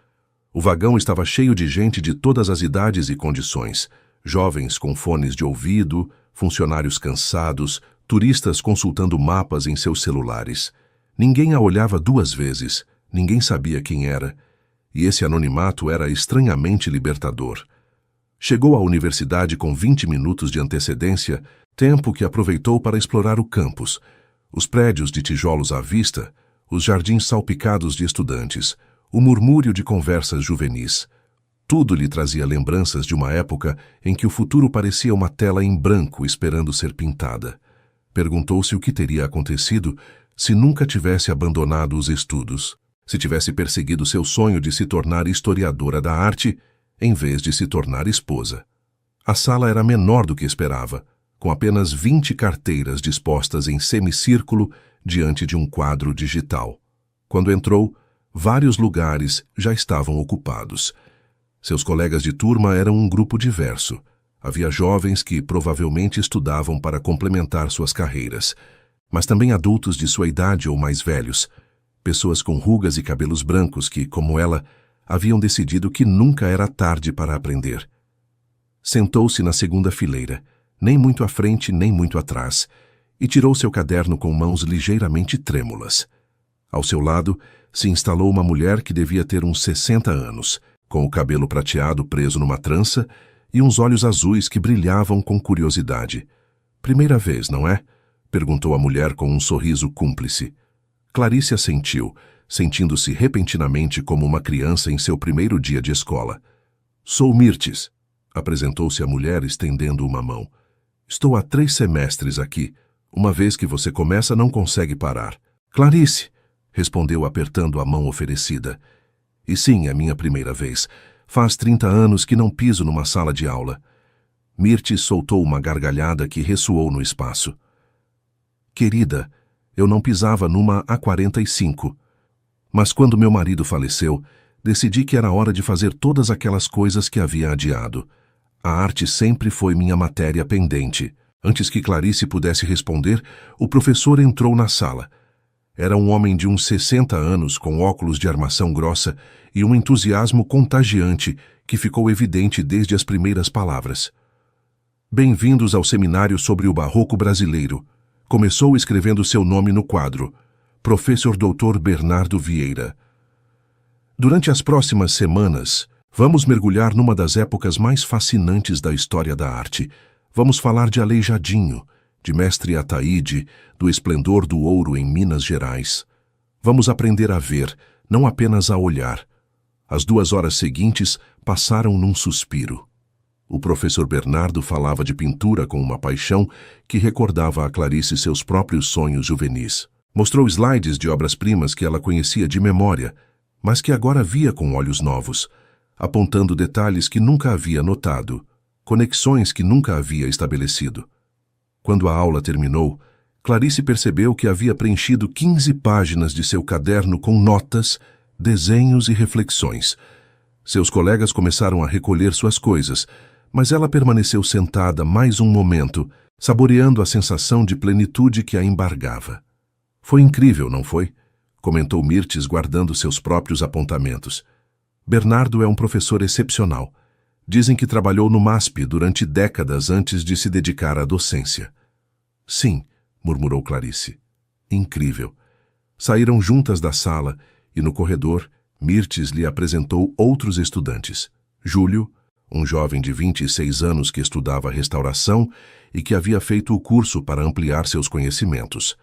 O vagão estava cheio de gente de todas as idades e condições, jovens com fones de ouvido, funcionários cansados, turistas consultando mapas em seus celulares. Ninguém a olhava duas vezes, ninguém sabia quem era, e esse anonimato era estranhamente libertador. Chegou à universidade com 20 minutos de antecedência, tempo que aproveitou para explorar o campus, os prédios de tijolos à vista, os jardins salpicados de estudantes, o murmúrio de conversas juvenis. Tudo lhe trazia lembranças de uma época em que o futuro parecia uma tela em branco esperando ser pintada. Perguntou-se o que teria acontecido se nunca tivesse abandonado os estudos, se tivesse perseguido seu sonho de se tornar historiadora da arte, em vez de se tornar esposa. A sala era menor do que esperava, com apenas 20 carteiras dispostas em semicírculo diante de um quadro digital. Quando entrou, vários lugares já estavam ocupados. Seus colegas de turma eram um grupo diverso. Havia jovens que provavelmente estudavam para complementar suas carreiras, mas também adultos de sua idade ou mais velhos, pessoas com rugas e cabelos brancos que, como ela, haviam decidido que nunca era tarde para aprender. Sentou-se na segunda fileira, nem muito à frente nem muito atrás, e tirou seu caderno com mãos ligeiramente trêmulas. Ao seu lado se instalou uma mulher que devia ter uns 60 anos, com o cabelo prateado preso numa trança e uns olhos azuis que brilhavam com curiosidade. "Primeira vez, não é?" perguntou a mulher com um sorriso cúmplice. Clarice assentiu, sentindo-se repentinamente como uma criança em seu primeiro dia de escola. "Sou Mirtes", apresentou-se a mulher estendendo uma mão. "Estou há 3 semestres aqui. Uma vez que você começa, não consegue parar." "Clarice", respondeu apertando a mão oferecida. "E sim, é minha primeira vez. Faz 30 anos que não piso numa sala de aula." Mirtes soltou uma gargalhada que ressoou no espaço. "Querida, eu não pisava numa há 45. Mas quando meu marido faleceu, decidi que era hora de fazer todas aquelas coisas que havia adiado. A arte sempre foi minha matéria pendente." Antes que Clarice pudesse responder, o professor entrou na sala. Era um homem de uns 60 anos, com óculos de armação grossa e um entusiasmo contagiante que ficou evidente desde as primeiras palavras. "Bem-vindos ao seminário sobre o Barroco brasileiro." Começou escrevendo seu nome no quadro. "Professor Dr. Bernardo Vieira. Durante as próximas semanas, vamos mergulhar numa das épocas mais fascinantes da história da arte. Vamos falar de Aleijadinho, de Mestre Ataíde, do esplendor do ouro em Minas Gerais. Vamos aprender a ver, não apenas a olhar." As 2 horas seguintes passaram num suspiro. O professor Bernardo falava de pintura com uma paixão que recordava a Clarice seus próprios sonhos juvenis. Mostrou slides de obras-primas que ela conhecia de memória, mas que agora via com olhos novos, apontando detalhes que nunca havia notado, conexões que nunca havia estabelecido. Quando a aula terminou, Clarice percebeu que havia preenchido 15 páginas de seu caderno com notas, desenhos e reflexões. Seus colegas começaram a recolher suas coisas, mas ela permaneceu sentada mais um momento, saboreando a sensação de plenitude que a embargava. "Foi incrível, não foi?" comentou Mirtes, guardando seus próprios apontamentos. "Bernardo é um professor excepcional. Dizem que trabalhou no MASP durante décadas antes de se dedicar à docência." "Sim", murmurou Clarice. "Incrível." Saíram juntas da sala e, no corredor, Mirtes lhe apresentou outros estudantes. Júlio, um jovem de 26 anos que estudava restauração e que havia feito o curso para ampliar seus conhecimentos.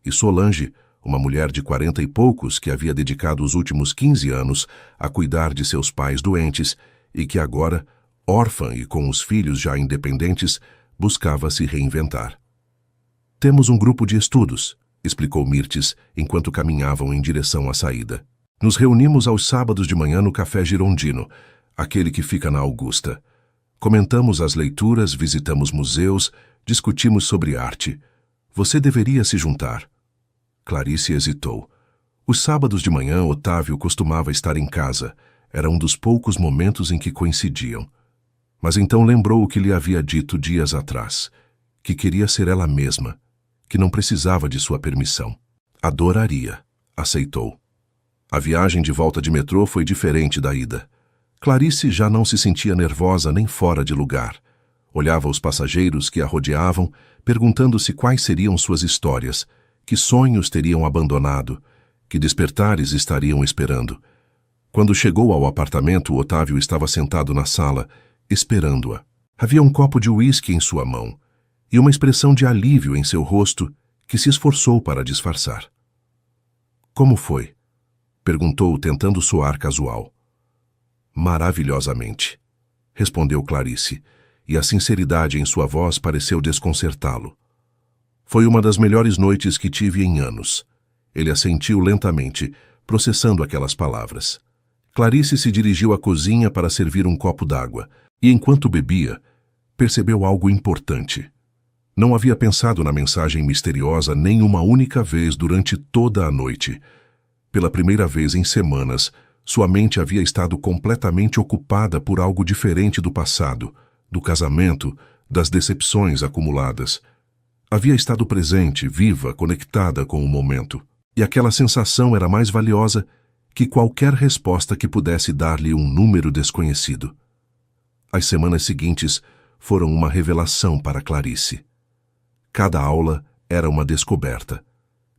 E Solange, uma mulher de 40 e poucos que havia dedicado os últimos 15 anos a cuidar de seus pais doentes e que agora, órfã e com os filhos já independentes, buscava se reinventar. "Temos um grupo de estudos", explicou Mirtes enquanto caminhavam em direção à saída. Nos reunimos aos sábados de manhã no Café Girondino, aquele que fica na Augusta. Comentamos as leituras, visitamos museus, discutimos sobre arte. Você deveria se juntar. Clarice hesitou. Os sábados de manhã, Otávio costumava estar em casa. Era um dos poucos momentos em que coincidiam. Mas então lembrou o que lhe havia dito dias atrás, que queria ser ela mesma, que não precisava de sua permissão. Adoraria. Aceitou. A viagem de volta de metrô foi diferente da ida. Clarice já não se sentia nervosa nem fora de lugar. Olhava os passageiros que a rodeavam, perguntando-se quais seriam suas histórias, que sonhos teriam abandonado, que despertares estariam esperando. Quando chegou ao apartamento, Otávio estava sentado na sala, esperando-a. Havia um copo de uísque em sua mão e uma expressão de alívio em seu rosto que se esforçou para disfarçar. Como foi? Perguntou, tentando soar casual. Maravilhosamente, respondeu Clarice, e a sinceridade em sua voz pareceu desconcertá-lo. Foi uma das melhores noites que tive em anos. Ele assentiu lentamente, processando aquelas palavras. Clarice se dirigiu à cozinha para servir um copo d'água, e enquanto bebia, percebeu algo importante. Não havia pensado na mensagem misteriosa nem uma única vez durante toda a noite. Pela primeira vez em semanas, sua mente havia estado completamente ocupada por algo diferente do passado, do casamento, das decepções acumuladas. Havia estado presente, viva, conectada com o momento. E aquela sensação era mais valiosa que qualquer resposta que pudesse dar-lhe um número desconhecido. As semanas seguintes foram uma revelação para Clarice. Cada aula era uma descoberta.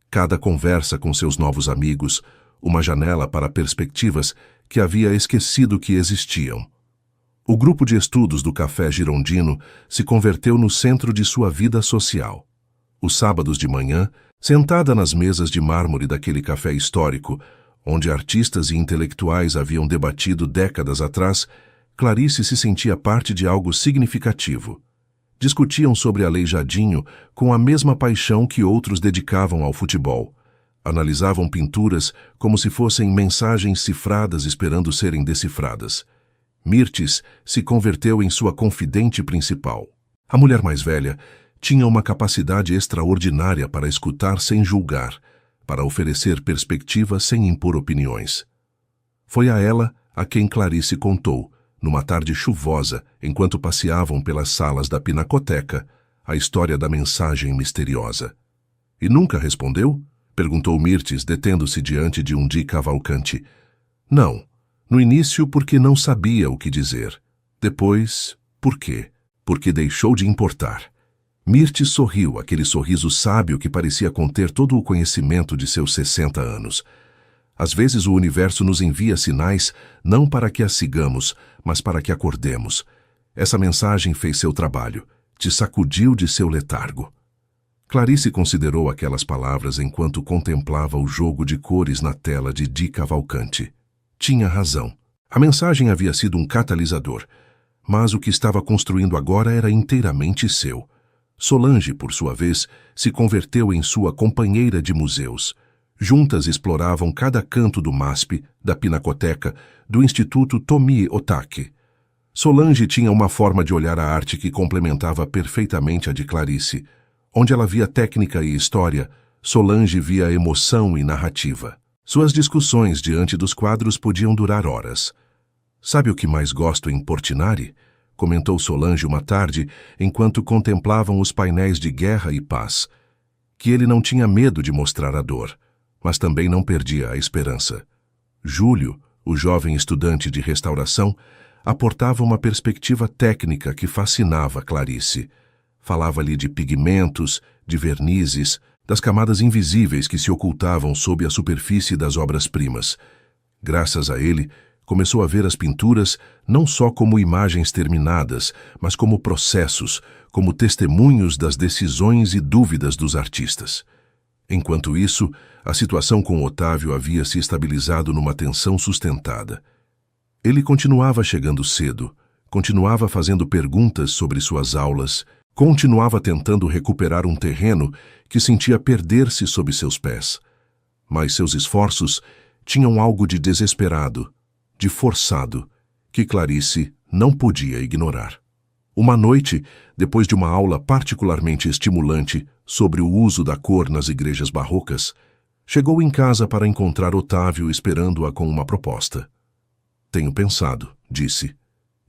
Cada conversa com seus novos amigos, uma janela para perspectivas que havia esquecido que existiam. O grupo de estudos do Café Girondino se converteu no centro de sua vida social. Os sábados de manhã, sentada nas mesas de mármore daquele café histórico, onde artistas e intelectuais haviam debatido décadas atrás, Clarice se sentia parte de algo significativo. Discutiam sobre Aleijadinho com a mesma paixão que outros dedicavam ao futebol. Analisavam pinturas como se fossem mensagens cifradas esperando serem decifradas. Mirtes se converteu em sua confidente principal. A mulher mais velha tinha uma capacidade extraordinária para escutar sem julgar, para oferecer perspectivas sem impor opiniões. Foi a ela a quem Clarice contou, numa tarde chuvosa, enquanto passeavam pelas salas da Pinacoteca, a história da mensagem misteriosa. E nunca respondeu? Perguntou Mirtes, detendo-se diante de um Di Cavalcanti. Não. No início, porque não sabia o que dizer. Depois, por quê? Porque deixou de importar. Mirtes sorriu, aquele sorriso sábio que parecia conter todo o conhecimento de seus 60 anos. Às vezes o universo nos envia sinais não para que as sigamos, mas para que acordemos. Essa mensagem fez seu trabalho, te sacudiu de seu letargo. Clarice considerou aquelas palavras enquanto contemplava o jogo de cores na tela de Di Cavalcanti. Tinha razão. A mensagem havia sido um catalisador, mas o que estava construindo agora era inteiramente seu. Solange, por sua vez, se converteu em sua companheira de museus. Juntas exploravam cada canto do MASP, da Pinacoteca, do Instituto Tomi Otaki. Solange tinha uma forma de olhar a arte que complementava perfeitamente a de Clarice. Onde ela via técnica e história, Solange via emoção e narrativa. Suas discussões diante dos quadros podiam durar horas. Sabe o que mais gosto em Portinari? Comentou Solange uma tarde, enquanto contemplavam os painéis de guerra e paz. Que ele não tinha medo de mostrar a dor, mas também não perdia a esperança. Júlio, o jovem estudante de restauração, aportava uma perspectiva técnica que fascinava Clarice. Falava-lhe de pigmentos, de vernizes, das camadas invisíveis que se ocultavam sob a superfície das obras-primas. Graças a ele, começou a ver as pinturas não só como imagens terminadas, mas como processos, como testemunhos das decisões e dúvidas dos artistas. Enquanto isso, a situação com Otávio havia se estabilizado numa tensão sustentada. Ele continuava chegando cedo, continuava fazendo perguntas sobre suas aulas, continuava tentando recuperar um terreno que sentia perder-se sob seus pés. Mas seus esforços tinham algo de desesperado, de forçado, que Clarice não podia ignorar. Uma noite, depois de uma aula particularmente estimulante sobre o uso da cor nas igrejas barrocas, chegou em casa para encontrar Otávio esperando-a com uma proposta. "Tenho pensado", disse,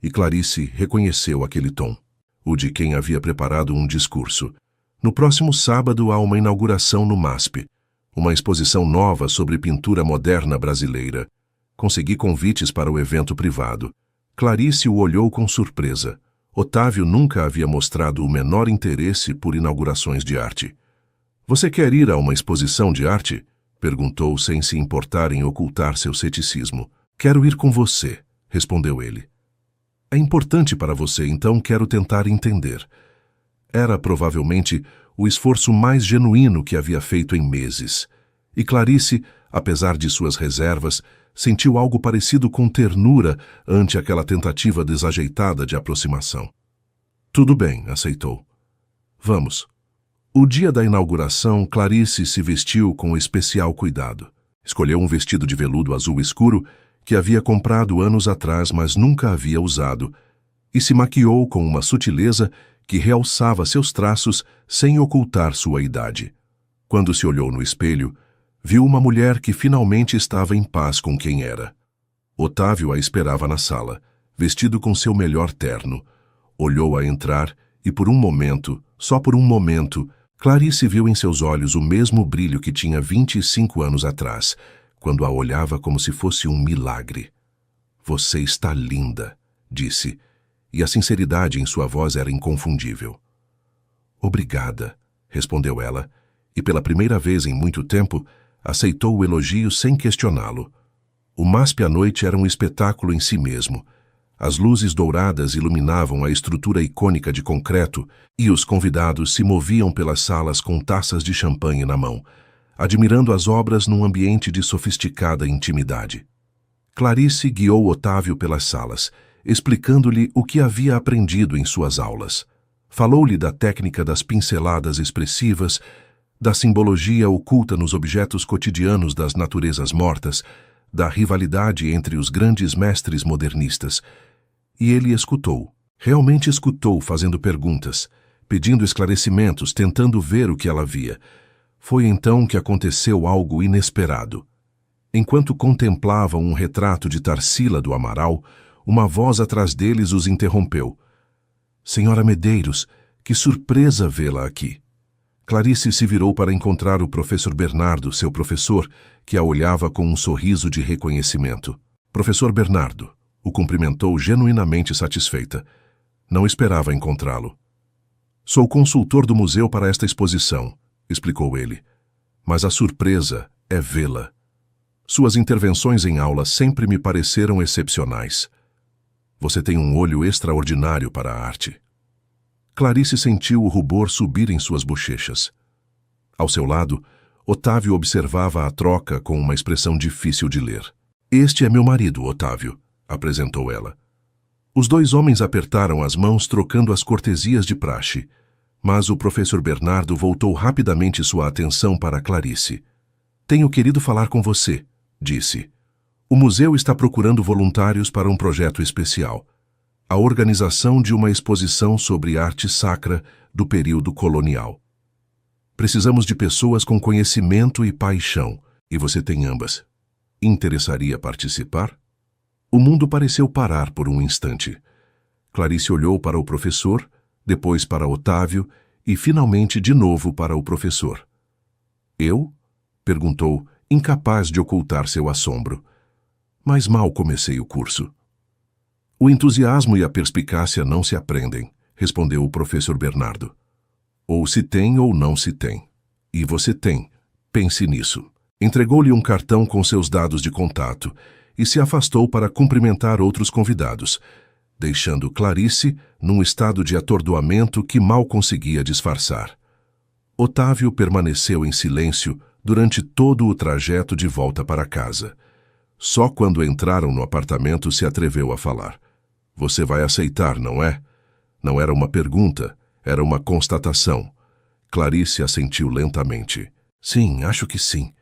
e Clarice reconheceu aquele tom, o de quem havia preparado um discurso. "No próximo sábado há uma inauguração no MASP, uma exposição nova sobre pintura moderna brasileira. Consegui convites para o evento privado." Clarice o olhou com surpresa. Otávio nunca havia mostrado o menor interesse por inaugurações de arte. "Você quer ir a uma exposição de arte?" perguntou sem se importar em ocultar seu ceticismo. "Quero ir com você", respondeu ele. "É importante para você, então quero tentar entender." Era provavelmente o esforço mais genuíno que havia feito em meses. E Clarice, apesar de suas reservas, sentiu algo parecido com ternura ante aquela tentativa desajeitada de aproximação. "Tudo bem", aceitou. "Vamos." O dia da inauguração, Clarice se vestiu com especial cuidado. Escolheu um vestido de veludo azul escuro que havia comprado anos atrás, mas nunca havia usado, e se maquiou com uma sutileza que realçava seus traços sem ocultar sua idade. Quando se olhou no espelho, viu uma mulher que finalmente estava em paz com quem era. Otávio a esperava na sala, vestido com seu melhor terno. Olhou-a entrar e por um momento, só por um momento, Clarice viu em seus olhos o mesmo brilho que tinha 25 anos atrás, quando a olhava como se fosse um milagre. "Você está linda", disse, e a sinceridade em sua voz era inconfundível. "Obrigada", respondeu ela, e pela primeira vez em muito tempo, aceitou o elogio sem questioná-lo. O MASP à noite era um espetáculo em si mesmo. As luzes douradas iluminavam a estrutura icônica de concreto e os convidados se moviam pelas salas com taças de champanhe na mão, admirando as obras num ambiente de sofisticada intimidade. Clarice guiou Otávio pelas salas, explicando-lhe o que havia aprendido em suas aulas. Falou-lhe da técnica das pinceladas expressivas, da simbologia oculta nos objetos cotidianos das naturezas mortas, da rivalidade entre os grandes mestres modernistas. E ele escutou, realmente escutou, fazendo perguntas, pedindo esclarecimentos, tentando ver o que ela via. Foi então que aconteceu algo inesperado. Enquanto contemplavam um retrato de Tarsila do Amaral, uma voz atrás deles os interrompeu. "Senhora Medeiros, que surpresa vê-la aqui." Clarice se virou para encontrar o professor Bernardo, seu professor, que a olhava com um sorriso de reconhecimento. "Professor Bernardo", o cumprimentou genuinamente satisfeita. Não esperava encontrá-lo. "Sou consultor do museu para esta exposição", explicou ele. "Mas a surpresa é vê-la. Suas intervenções em aula sempre me pareceram excepcionais. Você tem um olho extraordinário para a arte." Clarice sentiu o rubor subir em suas bochechas. Ao seu lado, Otávio observava a troca com uma expressão difícil de ler. "Este é meu marido, Otávio", apresentou ela. Os dois homens apertaram as mãos trocando as cortesias de praxe, mas o professor Bernardo voltou rapidamente sua atenção para Clarice. "Tenho querido falar com você", disse. "O museu está procurando voluntários para um projeto especial. A organização de uma exposição sobre arte sacra do período colonial. Precisamos de pessoas com conhecimento e paixão, e você tem ambas. Interessaria participar?" O mundo pareceu parar por um instante. Clarice olhou para o professor, depois para Otávio e finalmente de novo para o professor. "Eu?" perguntou, incapaz de ocultar seu assombro. "Mas mal comecei o curso." "O entusiasmo e a perspicácia não se aprendem", respondeu o professor Bernardo. "Ou se tem ou não se tem. E você tem. Pense nisso." Entregou-lhe um cartão com seus dados de contato e se afastou para cumprimentar outros convidados, deixando Clarice num estado de atordoamento que mal conseguia disfarçar. Otávio permaneceu em silêncio durante todo o trajeto de volta para casa. Só quando entraram no apartamento se atreveu a falar. "Você vai aceitar, não é?" Não era uma pergunta, era uma constatação. Clarice assentiu lentamente. "Sim, acho que sim."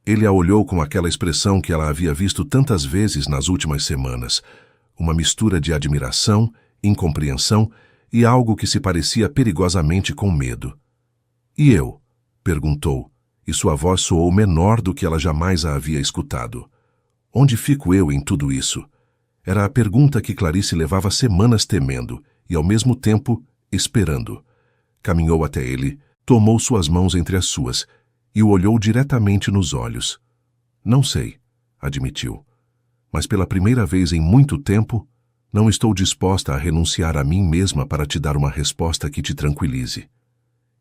Ele a olhou com aquela expressão que ela havia visto tantas vezes nas últimas semanas, uma mistura de admiração, incompreensão e algo que se parecia perigosamente com medo. "E eu?" perguntou, e sua voz soou menor do que ela jamais a havia escutado. "Onde fico eu em tudo isso?" Era a pergunta que Clarice levava semanas temendo e, ao mesmo tempo, esperando. Caminhou até ele, tomou suas mãos entre as suas e o olhou diretamente nos olhos. "Não sei", admitiu. "Mas pela primeira vez em muito tempo, não estou disposta a renunciar a mim mesma para te dar uma resposta que te tranquilize."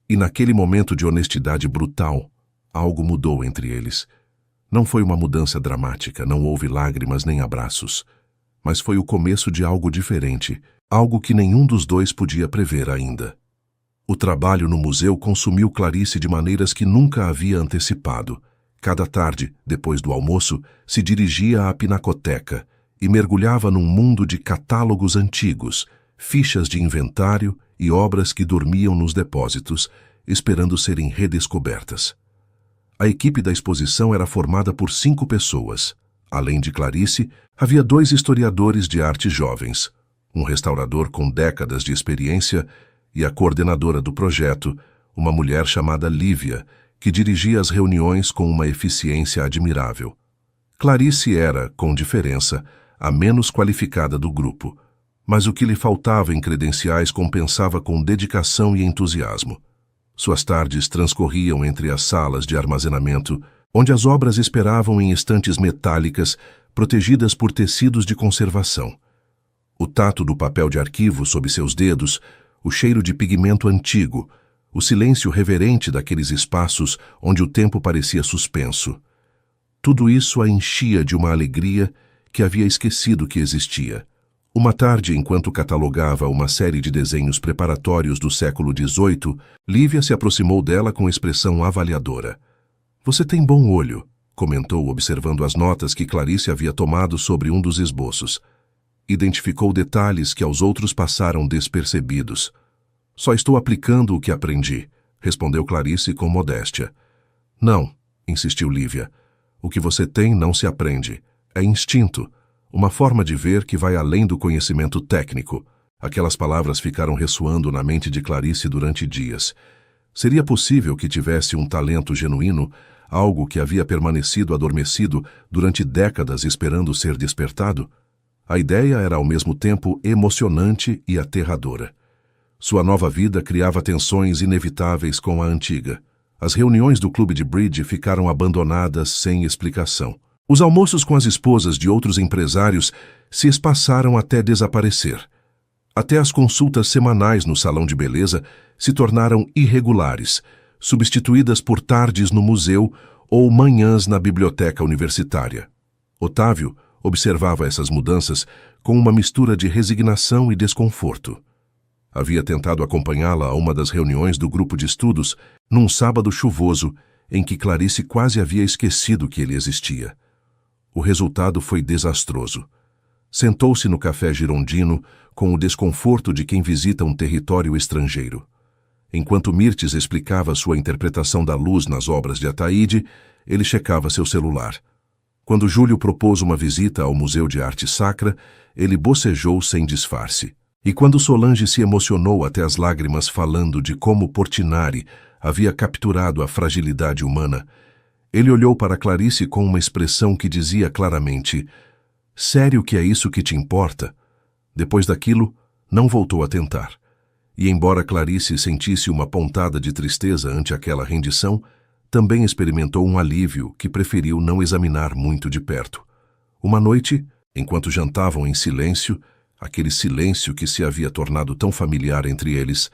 E naquele momento de honestidade brutal, algo mudou entre eles. Não foi uma mudança dramática, não houve lágrimas nem abraços. Mas foi o começo de algo diferente, algo que nenhum dos dois podia prever ainda. O trabalho no museu consumiu Clarice de maneiras que nunca havia antecipado. Cada tarde, depois do almoço, se dirigia à pinacoteca e mergulhava num mundo de catálogos antigos, fichas de inventário e obras que dormiam nos depósitos, esperando serem redescobertas. A equipe da exposição era formada por 5 pessoas. Além de Clarice, havia 2 historiadores de arte jovens, um restaurador com décadas de experiência e a coordenadora do projeto, uma mulher chamada Lívia, que dirigia as reuniões com uma eficiência admirável. Clarice era, com diferença, a menos qualificada do grupo, mas o que lhe faltava em credenciais compensava com dedicação e entusiasmo. Suas tardes transcorriam entre as salas de armazenamento, onde as obras esperavam em estantes metálicas protegidas por tecidos de conservação. O tato do papel de arquivo sob seus dedos, o cheiro de pigmento antigo, o silêncio reverente daqueles espaços onde o tempo parecia suspenso. Tudo isso a enchia de uma alegria que havia esquecido que existia. Uma tarde, enquanto catalogava uma série de desenhos preparatórios do século XVIII, Lívia se aproximou dela com expressão avaliadora. "Você tem bom olho", comentou, observando as notas que Clarice havia tomado sobre um dos esboços. Identificou detalhes que aos outros passaram despercebidos. "Só estou aplicando o que aprendi", respondeu Clarice com modéstia. "Não", insistiu Lívia. "O que você tem não se aprende. É instinto, uma forma de ver que vai além do conhecimento técnico." Aquelas palavras ficaram ressoando na mente de Clarice durante dias. Seria possível que tivesse um talento genuíno, algo que havia permanecido adormecido durante décadas esperando ser despertado? A ideia era ao mesmo tempo emocionante e aterradora. Sua nova vida criava tensões inevitáveis com a antiga. As reuniões do clube de bridge ficaram abandonadas sem explicação. Os almoços com as esposas de outros empresários se espaçaram até desaparecer. Até as consultas semanais no salão de beleza se tornaram irregulares, substituídas por tardes no museu ou manhãs na biblioteca universitária. Otávio observava essas mudanças com uma mistura de resignação e desconforto. Havia tentado acompanhá-la a uma das reuniões do grupo de estudos num sábado chuvoso em que Clarice quase havia esquecido que ele existia. O resultado foi desastroso. Sentou-se no café girondino com o desconforto de quem visita um território estrangeiro. Enquanto Mirtes explicava sua interpretação da luz nas obras de Ataíde, ele checava seu celular. Quando Júlio propôs uma visita ao Museu de Arte Sacra, ele bocejou sem disfarce. E quando Solange se emocionou até as lágrimas falando de como Portinari havia capturado a fragilidade humana, ele olhou para Clarice com uma expressão que dizia claramente: "Sério que é isso que te importa?" Depois daquilo, não voltou a tentar. E embora Clarice sentisse uma pontada de tristeza ante aquela rendição, também experimentou um alívio que preferiu não examinar muito de perto. Uma noite, enquanto jantavam em silêncio, aquele silêncio que se havia tornado tão familiar entre eles,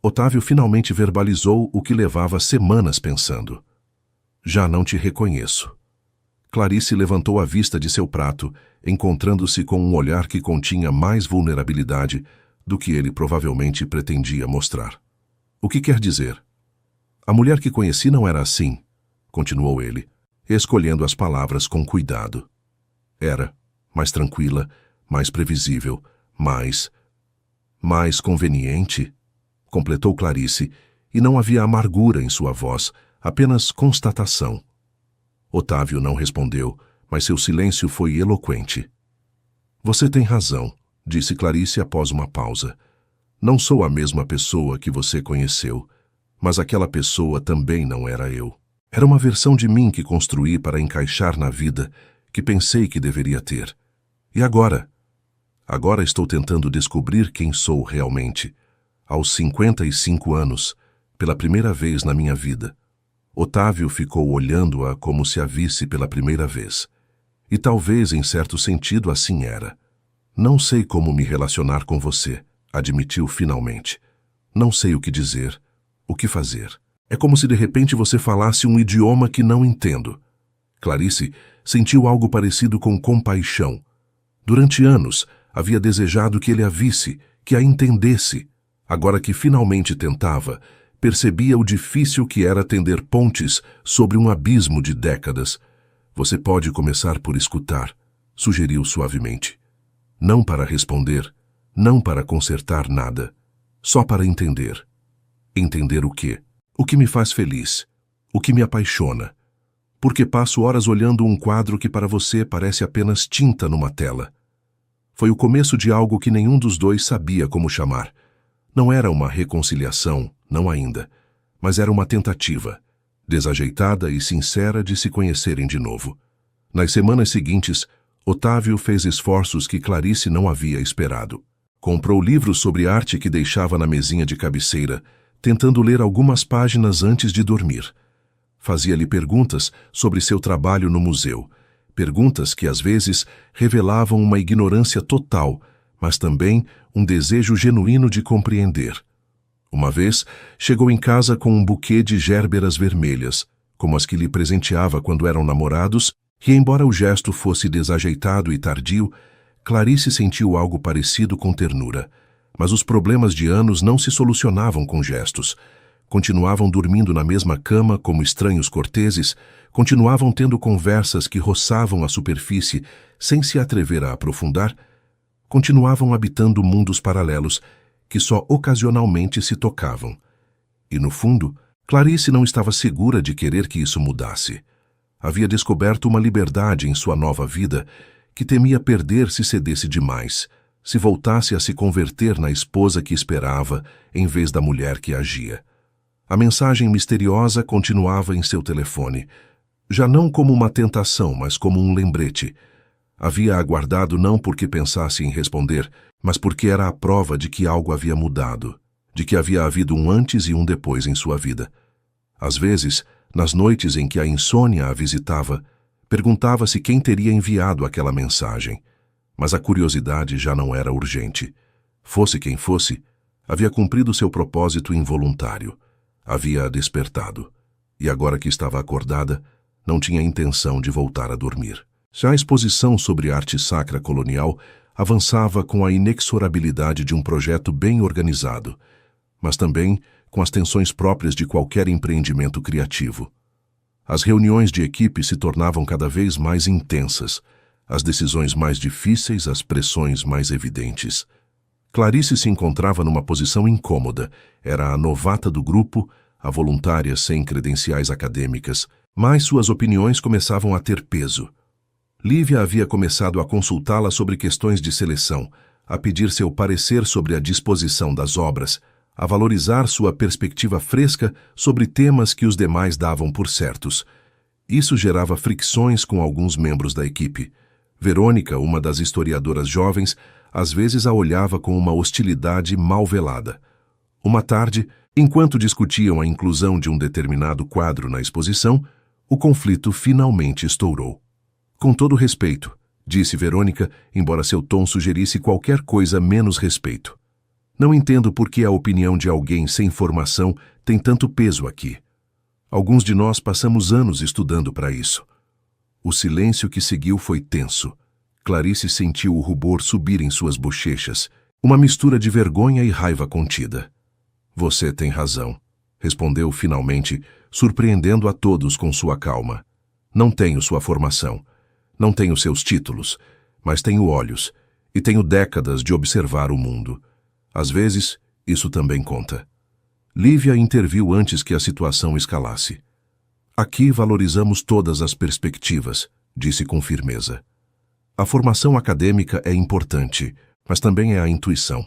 Otávio finalmente verbalizou o que levava semanas pensando. "Já não te reconheço." Clarice levantou a vista de seu prato, encontrando-se com um olhar que continha mais vulnerabilidade do que ele provavelmente pretendia mostrar. "O que quer dizer?" "A mulher que conheci não era assim", continuou ele, escolhendo as palavras com cuidado. "Era mais tranquila, mais previsível, mais conveniente", completou Clarice, e não havia amargura em sua voz, apenas constatação. Otávio não respondeu, mas seu silêncio foi eloquente. Você tem razão, disse Clarice após uma pausa. Não sou a mesma pessoa que você conheceu, mas aquela pessoa também não era eu. Era uma versão de mim que construí para encaixar na vida que pensei que deveria ter. E agora? Agora estou tentando descobrir quem sou realmente. Aos 55 anos, pela primeira vez na minha vida. Otávio ficou olhando-a como se a visse pela primeira vez. E talvez, em certo sentido, assim era. Não sei como me relacionar com você, admitiu finalmente. Não sei o que dizer, o que fazer. É como se de repente você falasse um idioma que não entendo. Clarice sentiu algo parecido com compaixão. Durante anos, havia desejado que ele a visse, que a entendesse. Agora que finalmente tentava, percebia o difícil que era tender pontes sobre um abismo de décadas. Você pode começar por escutar, sugeriu suavemente. Não para responder, não para consertar nada, só para entender. Entender o quê? O que me faz feliz, o que me apaixona. Porque passo horas olhando um quadro que para você parece apenas tinta numa tela. Foi o começo de algo que nenhum dos dois sabia como chamar. Não era uma reconciliação, não ainda, mas era uma tentativa, desajeitada e sincera de se conhecerem de novo. Nas semanas seguintes, Otávio fez esforços que Clarice não havia esperado. Comprou livros sobre arte que deixava na mesinha de cabeceira, tentando ler algumas páginas antes de dormir. Fazia-lhe perguntas sobre seu trabalho no museu, perguntas que às vezes revelavam uma ignorância total, mas também um desejo genuíno de compreender. Uma vez, chegou em casa com um buquê de gérberas vermelhas, como as que lhe presenteava quando eram namorados, e embora o gesto fosse desajeitado e tardio, Clarice sentiu algo parecido com ternura. Mas os problemas de anos não se solucionavam com gestos. Continuavam dormindo na mesma cama como estranhos corteses, continuavam tendo conversas que roçavam a superfície sem se atrever a aprofundar, continuavam habitando mundos paralelos que só ocasionalmente se tocavam. E, no fundo, Clarice não estava segura de querer que isso mudasse. Havia descoberto uma liberdade em sua nova vida que temia perder se cedesse demais, se voltasse a se converter na esposa que esperava em vez da mulher que agia. A mensagem misteriosa continuava em seu telefone, já não como uma tentação, mas como um lembrete. Havia aguardado não porque pensasse em responder, mas porque era a prova de que algo havia mudado, de que havia havido um antes e um depois em sua vida. Às vezes, nas noites em que a insônia a visitava, perguntava-se quem teria enviado aquela mensagem. Mas a curiosidade já não era urgente. Fosse quem fosse, havia cumprido seu propósito involuntário. Havia despertado. E agora que estava acordada, não tinha intenção de voltar a dormir. Já a exposição sobre arte sacra colonial avançava com a inexorabilidade de um projeto bem organizado, mas também com as tensões próprias de qualquer empreendimento criativo. As reuniões de equipe se tornavam cada vez mais intensas, as decisões mais difíceis, as pressões mais evidentes. Clarice se encontrava numa posição incômoda. Era a novata do grupo, a voluntária sem credenciais acadêmicas, mas suas opiniões começavam a ter peso. Lívia havia começado a consultá-la sobre questões de seleção, a pedir seu parecer sobre a disposição das obras, a valorizar sua perspectiva fresca sobre temas que os demais davam por certos. Isso gerava fricções com alguns membros da equipe. Verônica, uma das historiadoras jovens, às vezes a olhava com uma hostilidade mal velada. Uma tarde, enquanto discutiam a inclusão de um determinado quadro na exposição, o conflito finalmente estourou. Com todo respeito, disse Verônica, embora seu tom sugerisse qualquer coisa menos respeito. Não entendo por que a opinião de alguém sem formação tem tanto peso aqui. Alguns de nós passamos anos estudando para isso. O silêncio que seguiu foi tenso. Clarice sentiu o rubor subir em suas bochechas, uma mistura de vergonha e raiva contida. Você tem razão, respondeu finalmente, surpreendendo a todos com sua calma. Não tenho sua formação, não tenho seus títulos, mas tenho olhos e tenho décadas de observar o mundo. Às vezes, isso também conta. Lívia interviu antes que a situação escalasse. Aqui valorizamos todas as perspectivas, disse com firmeza. A formação acadêmica é importante, mas também é a intuição.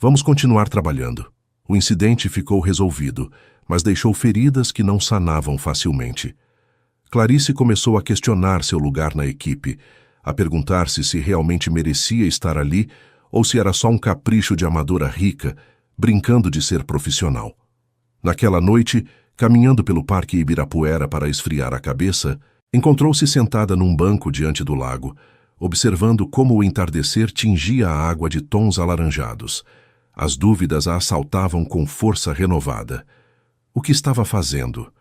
Vamos continuar trabalhando. O incidente ficou resolvido, mas deixou feridas que não sanavam facilmente. Clarice começou a questionar seu lugar na equipe, a perguntar-se se realmente merecia estar ali ou se era só um capricho de amadora rica, brincando de ser profissional. Naquela noite, caminhando pelo Parque Ibirapuera para esfriar a cabeça, encontrou-se sentada num banco diante do lago, observando como o entardecer tingia a água de tons alaranjados. As dúvidas a assaltavam com força renovada. O que estava fazendo?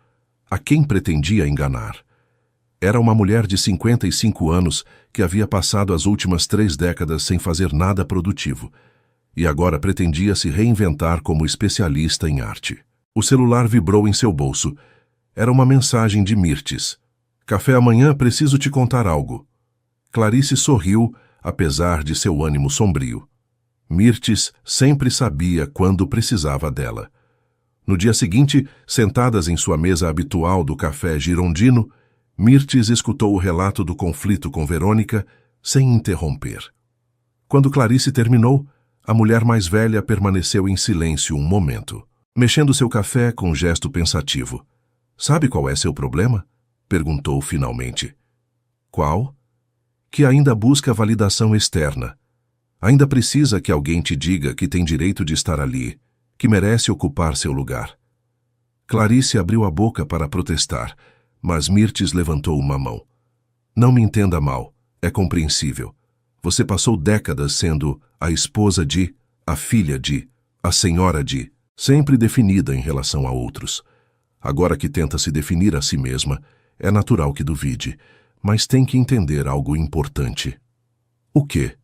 A quem pretendia enganar? Era uma mulher de 55 anos que havia passado as últimas 3 décadas sem fazer nada produtivo, e agora pretendia se reinventar como especialista em arte. O celular vibrou em seu bolso. Era uma mensagem de Mirtes. Café amanhã, preciso te contar algo. Clarice sorriu, apesar de seu ânimo sombrio. Mirtes sempre sabia quando precisava dela. No dia seguinte, sentadas em sua mesa habitual do café girondino, Mirtes escutou o relato do conflito com Verônica sem interromper. Quando Clarice terminou, a mulher mais velha permaneceu em silêncio um momento, mexendo seu café com um gesto pensativo. Sabe qual é seu problema? Perguntou finalmente. Qual? Que ainda busca validação externa. Ainda precisa que alguém te diga que tem direito de estar ali, que merece ocupar seu lugar. Clarice abriu a boca para protestar, mas Mirtes levantou uma mão. Não me entenda mal, é compreensível. Você passou décadas sendo a esposa de, a filha de, a senhora de, sempre definida em relação a outros. Agora que tenta se definir a si mesma, é natural que duvide, mas tem que entender algo importante. O quê?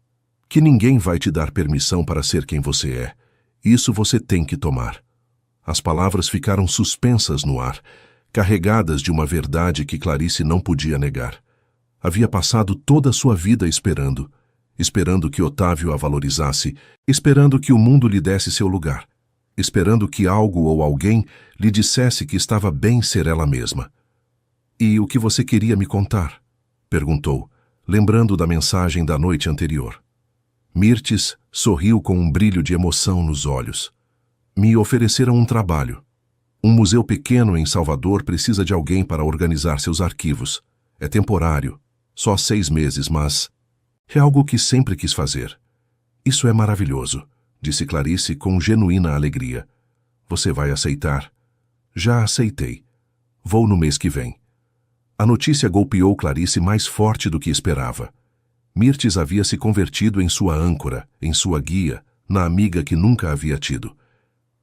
Que ninguém vai te dar permissão para ser quem você é. Isso você tem que tomar. As palavras ficaram suspensas no ar, carregadas de uma verdade que Clarice não podia negar. Havia passado toda a sua vida esperando que Otávio a valorizasse, esperando que o mundo lhe desse seu lugar, esperando que algo ou alguém lhe dissesse que estava bem ser ela mesma. E o que você queria me contar? Perguntou, lembrando da mensagem da noite anterior. Mirtes sorriu com um brilho de emoção nos olhos. Me ofereceram um trabalho. Um museu pequeno em Salvador precisa de alguém para organizar seus arquivos. É temporário, só 6 meses, mas é algo que sempre quis fazer. Isso é maravilhoso, disse Clarice com genuína alegria. Você vai aceitar? Já aceitei. Vou no mês que vem. A notícia golpeou Clarice mais forte do que esperava. Mirtes havia se convertido em sua âncora, em sua guia, na amiga que nunca havia tido.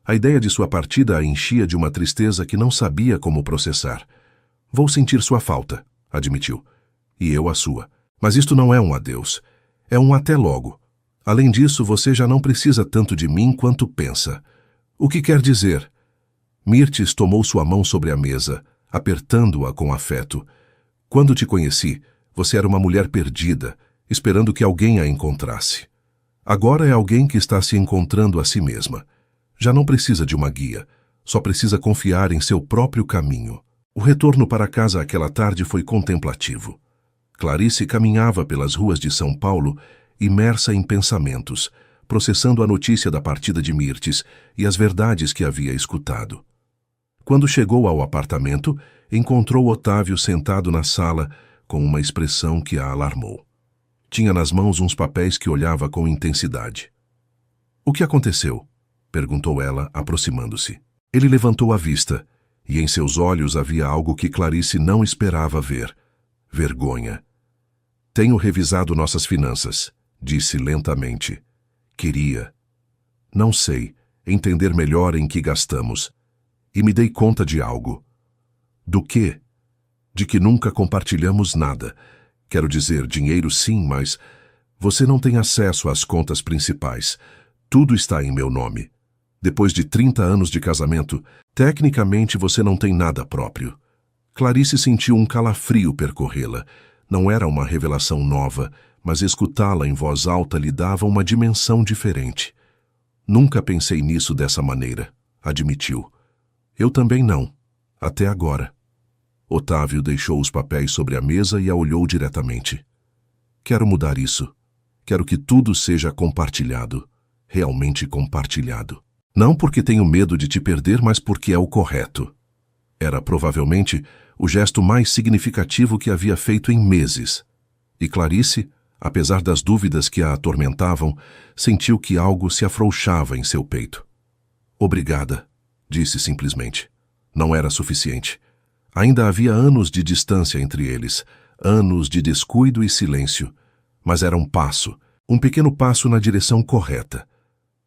A ideia de sua partida a enchia de uma tristeza que não sabia como processar. Vou sentir sua falta, admitiu. E eu a sua. Mas isto não é um adeus. É um até logo. Além disso, você já não precisa tanto de mim quanto pensa. O que quer dizer? Mirtes tomou sua mão sobre a mesa, apertando-a com afeto. Quando te conheci, você era uma mulher perdida, esperando que alguém a encontrasse. Agora é alguém que está se encontrando a si mesma. Já não precisa de uma guia, só precisa confiar em seu próprio caminho. O retorno para casa aquela tarde foi contemplativo. Clarice caminhava pelas ruas de São Paulo, imersa em pensamentos, processando a notícia da partida de Mirtes e as verdades que havia escutado. Quando chegou ao apartamento, encontrou Otávio sentado na sala, com uma expressão que a alarmou. Tinha nas mãos uns papéis que olhava com intensidade. O que aconteceu? Perguntou ela, aproximando-se. Ele levantou a vista, e em seus olhos havia algo que Clarice não esperava ver. Vergonha. Tenho revisado nossas finanças, disse lentamente. Queria, não sei, entender melhor em que gastamos. E me dei conta de algo. Do quê? De que nunca compartilhamos nada. Quero dizer, dinheiro sim, mas você não tem acesso às contas principais. Tudo está em meu nome. Depois de 30 anos de casamento, tecnicamente você não tem nada próprio. Clarice sentiu um calafrio percorrê-la. Não era uma revelação nova, mas escutá-la em voz alta lhe dava uma dimensão diferente. Nunca pensei nisso dessa maneira, admitiu. Eu também não, até agora. Otávio deixou os papéis sobre a mesa e a olhou diretamente. Quero mudar isso. Quero que tudo seja compartilhado. Realmente compartilhado. Não porque tenho medo de te perder, mas porque é o correto. Era provavelmente o gesto mais significativo que havia feito em meses. E Clarice, apesar das dúvidas que a atormentavam, sentiu que algo se afrouxava em seu peito. Obrigada, disse simplesmente. Não era suficiente. Ainda havia anos de distância entre eles, anos de descuido e silêncio, mas era um pequeno passo na direção correta.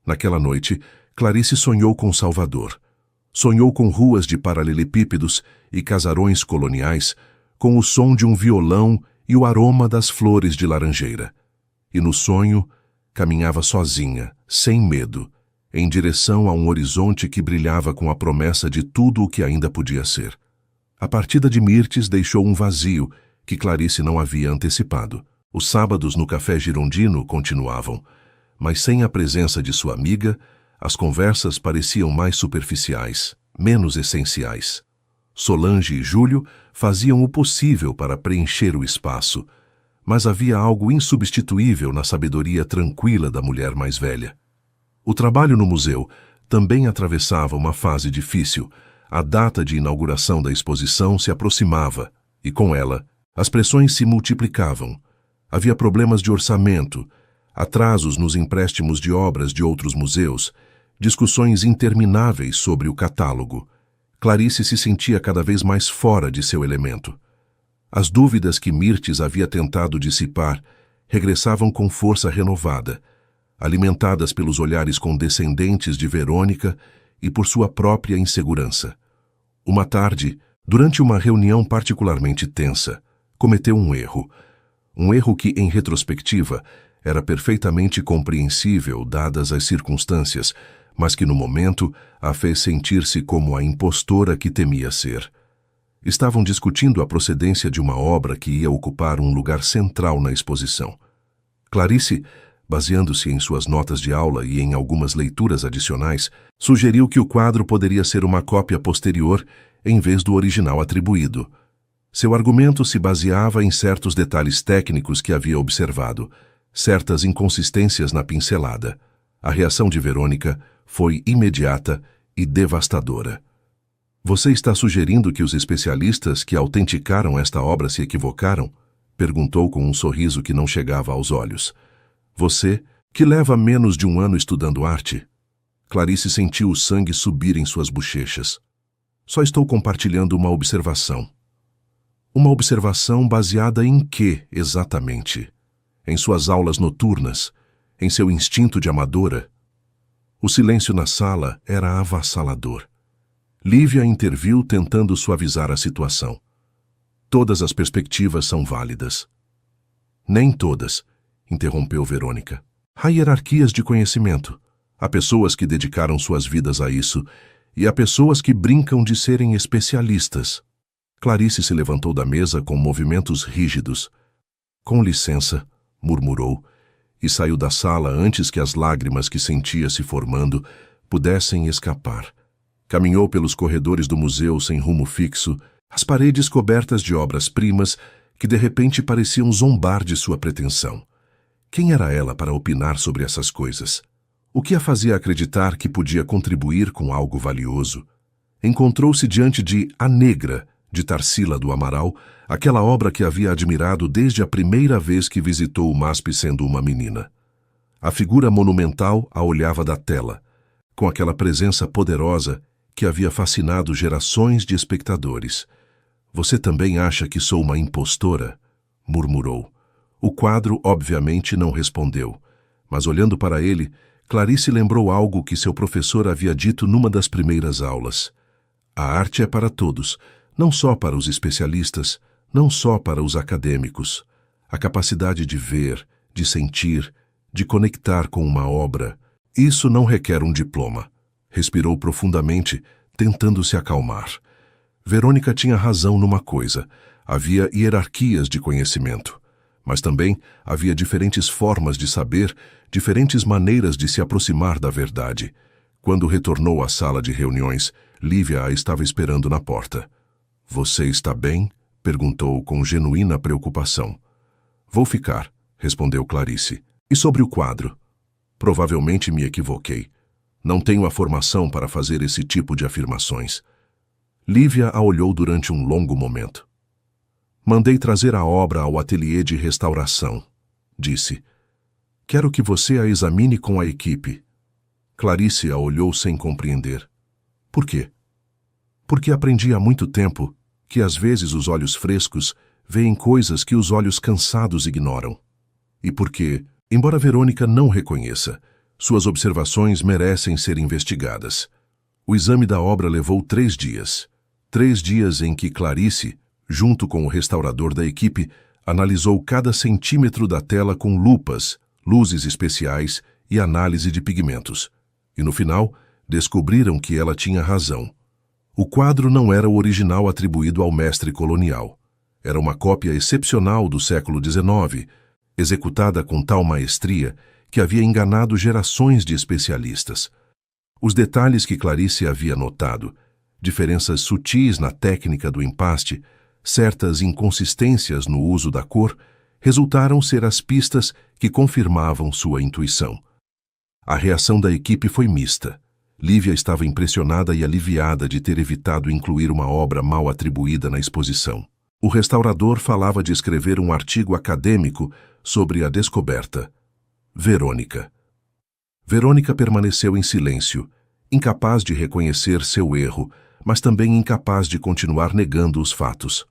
Naquela noite, Clarice sonhou com Salvador. Sonhou com ruas de paralelepípedos e casarões coloniais, com o som de um violão e o aroma das flores de laranjeira. E no sonho, caminhava sozinha, sem medo, em direção a um horizonte que brilhava com a promessa de tudo o que ainda podia ser. A partida de Mirtes deixou um vazio que Clarice não havia antecipado. Os sábados no café girondino continuavam, mas sem a presença de sua amiga, as conversas pareciam mais superficiais, menos essenciais. Solange e Júlio faziam o possível para preencher o espaço, mas havia algo insubstituível na sabedoria tranquila da mulher mais velha. O trabalho no museu também atravessava uma fase difícil. A data de inauguração da exposição se aproximava e, com ela, as pressões se multiplicavam. Havia problemas de orçamento, atrasos nos empréstimos de obras de outros museus, discussões intermináveis sobre o catálogo. Clarice se sentia cada vez mais fora de seu elemento. As dúvidas que Mirtes havia tentado dissipar regressavam com força renovada, alimentadas pelos olhares condescendentes de Verônica e por sua própria insegurança. Uma tarde, durante uma reunião particularmente tensa, cometeu um erro que, em retrospectiva, era perfeitamente compreensível dadas as circunstâncias, mas que no momento a fez sentir-se como a impostora que temia ser. Estavam discutindo a procedência de uma obra que ia ocupar um lugar central na exposição. Clarice, baseando-se em suas notas de aula e em algumas leituras adicionais, sugeriu que o quadro poderia ser uma cópia posterior em vez do original atribuído. Seu argumento se baseava em certos detalhes técnicos que havia observado, certas inconsistências na pincelada. A reação de Verônica foi imediata e devastadora. Você está sugerindo que os especialistas que autenticaram esta obra se equivocaram? Perguntou com um sorriso que não chegava aos olhos. Você, que leva menos de um ano estudando arte? Clarice sentiu o sangue subir em suas bochechas. Só estou compartilhando uma observação. Uma observação baseada em quê, exatamente? Em suas aulas noturnas? Em seu instinto de amadora? O silêncio na sala era avassalador. Lívia interviu tentando suavizar a situação. Todas as perspectivas são válidas. Nem todas, interrompeu Verônica. Há hierarquias de conhecimento. Há pessoas que dedicaram suas vidas a isso e há pessoas que brincam de serem especialistas. Clarice se levantou da mesa com movimentos rígidos. Com licença, murmurou, e saiu da sala antes que as lágrimas que sentia se formando pudessem escapar. Caminhou pelos corredores do museu sem rumo fixo, as paredes cobertas de obras-primas que de repente pareciam zombar de sua pretensão. Quem era ela para opinar sobre essas coisas? O que a fazia acreditar que podia contribuir com algo valioso? Encontrou-se diante de A Negra, de Tarsila do Amaral, aquela obra que havia admirado desde a primeira vez que visitou o MASP sendo uma menina. A figura monumental a olhava da tela, com aquela presença poderosa que havia fascinado gerações de espectadores. Você também acha que sou uma impostora? Murmurou. O quadro, obviamente, não respondeu, mas olhando para ele, Clarice lembrou algo que seu professor havia dito numa das primeiras aulas. A arte é para todos, não só para os especialistas, não só para os acadêmicos. A capacidade de ver, de sentir, de conectar com uma obra, isso não requer um diploma. Respirou profundamente, tentando se acalmar. Verônica tinha razão numa coisa: havia hierarquias de conhecimento. Mas também havia diferentes formas de saber, diferentes maneiras de se aproximar da verdade. Quando retornou à sala de reuniões, Lívia a estava esperando na porta. Você está bem? Perguntou com genuína preocupação. Vou ficar, respondeu Clarice. E sobre o quadro? Provavelmente me equivoquei. Não tenho a formação para fazer esse tipo de afirmações. Lívia a olhou durante um longo momento. Mandei trazer a obra ao ateliê de restauração, disse. Quero que você a examine com a equipe. Clarice a olhou sem compreender. Por quê? Porque aprendi há muito tempo que às vezes os olhos frescos veem coisas que os olhos cansados ignoram. E porque, embora Verônica não reconheça, suas observações merecem ser investigadas. O exame da obra levou 3 dias. 3 dias em que Clarice, junto com o restaurador da equipe, analisou cada centímetro da tela com lupas, luzes especiais e análise de pigmentos. E no final, descobriram que ela tinha razão. O quadro não era o original atribuído ao mestre colonial. Era uma cópia excepcional do século XIX, executada com tal maestria que havia enganado gerações de especialistas. Os detalhes que Clarice havia notado, diferenças sutis na técnica do empaste, certas inconsistências no uso da cor, resultaram ser as pistas que confirmavam sua intuição. A reação da equipe foi mista. Lívia estava impressionada e aliviada de ter evitado incluir uma obra mal atribuída na exposição. O restaurador falava de escrever um artigo acadêmico sobre a descoberta. Verônica. Verônica permaneceu em silêncio, incapaz de reconhecer seu erro, mas também incapaz de continuar negando os fatos.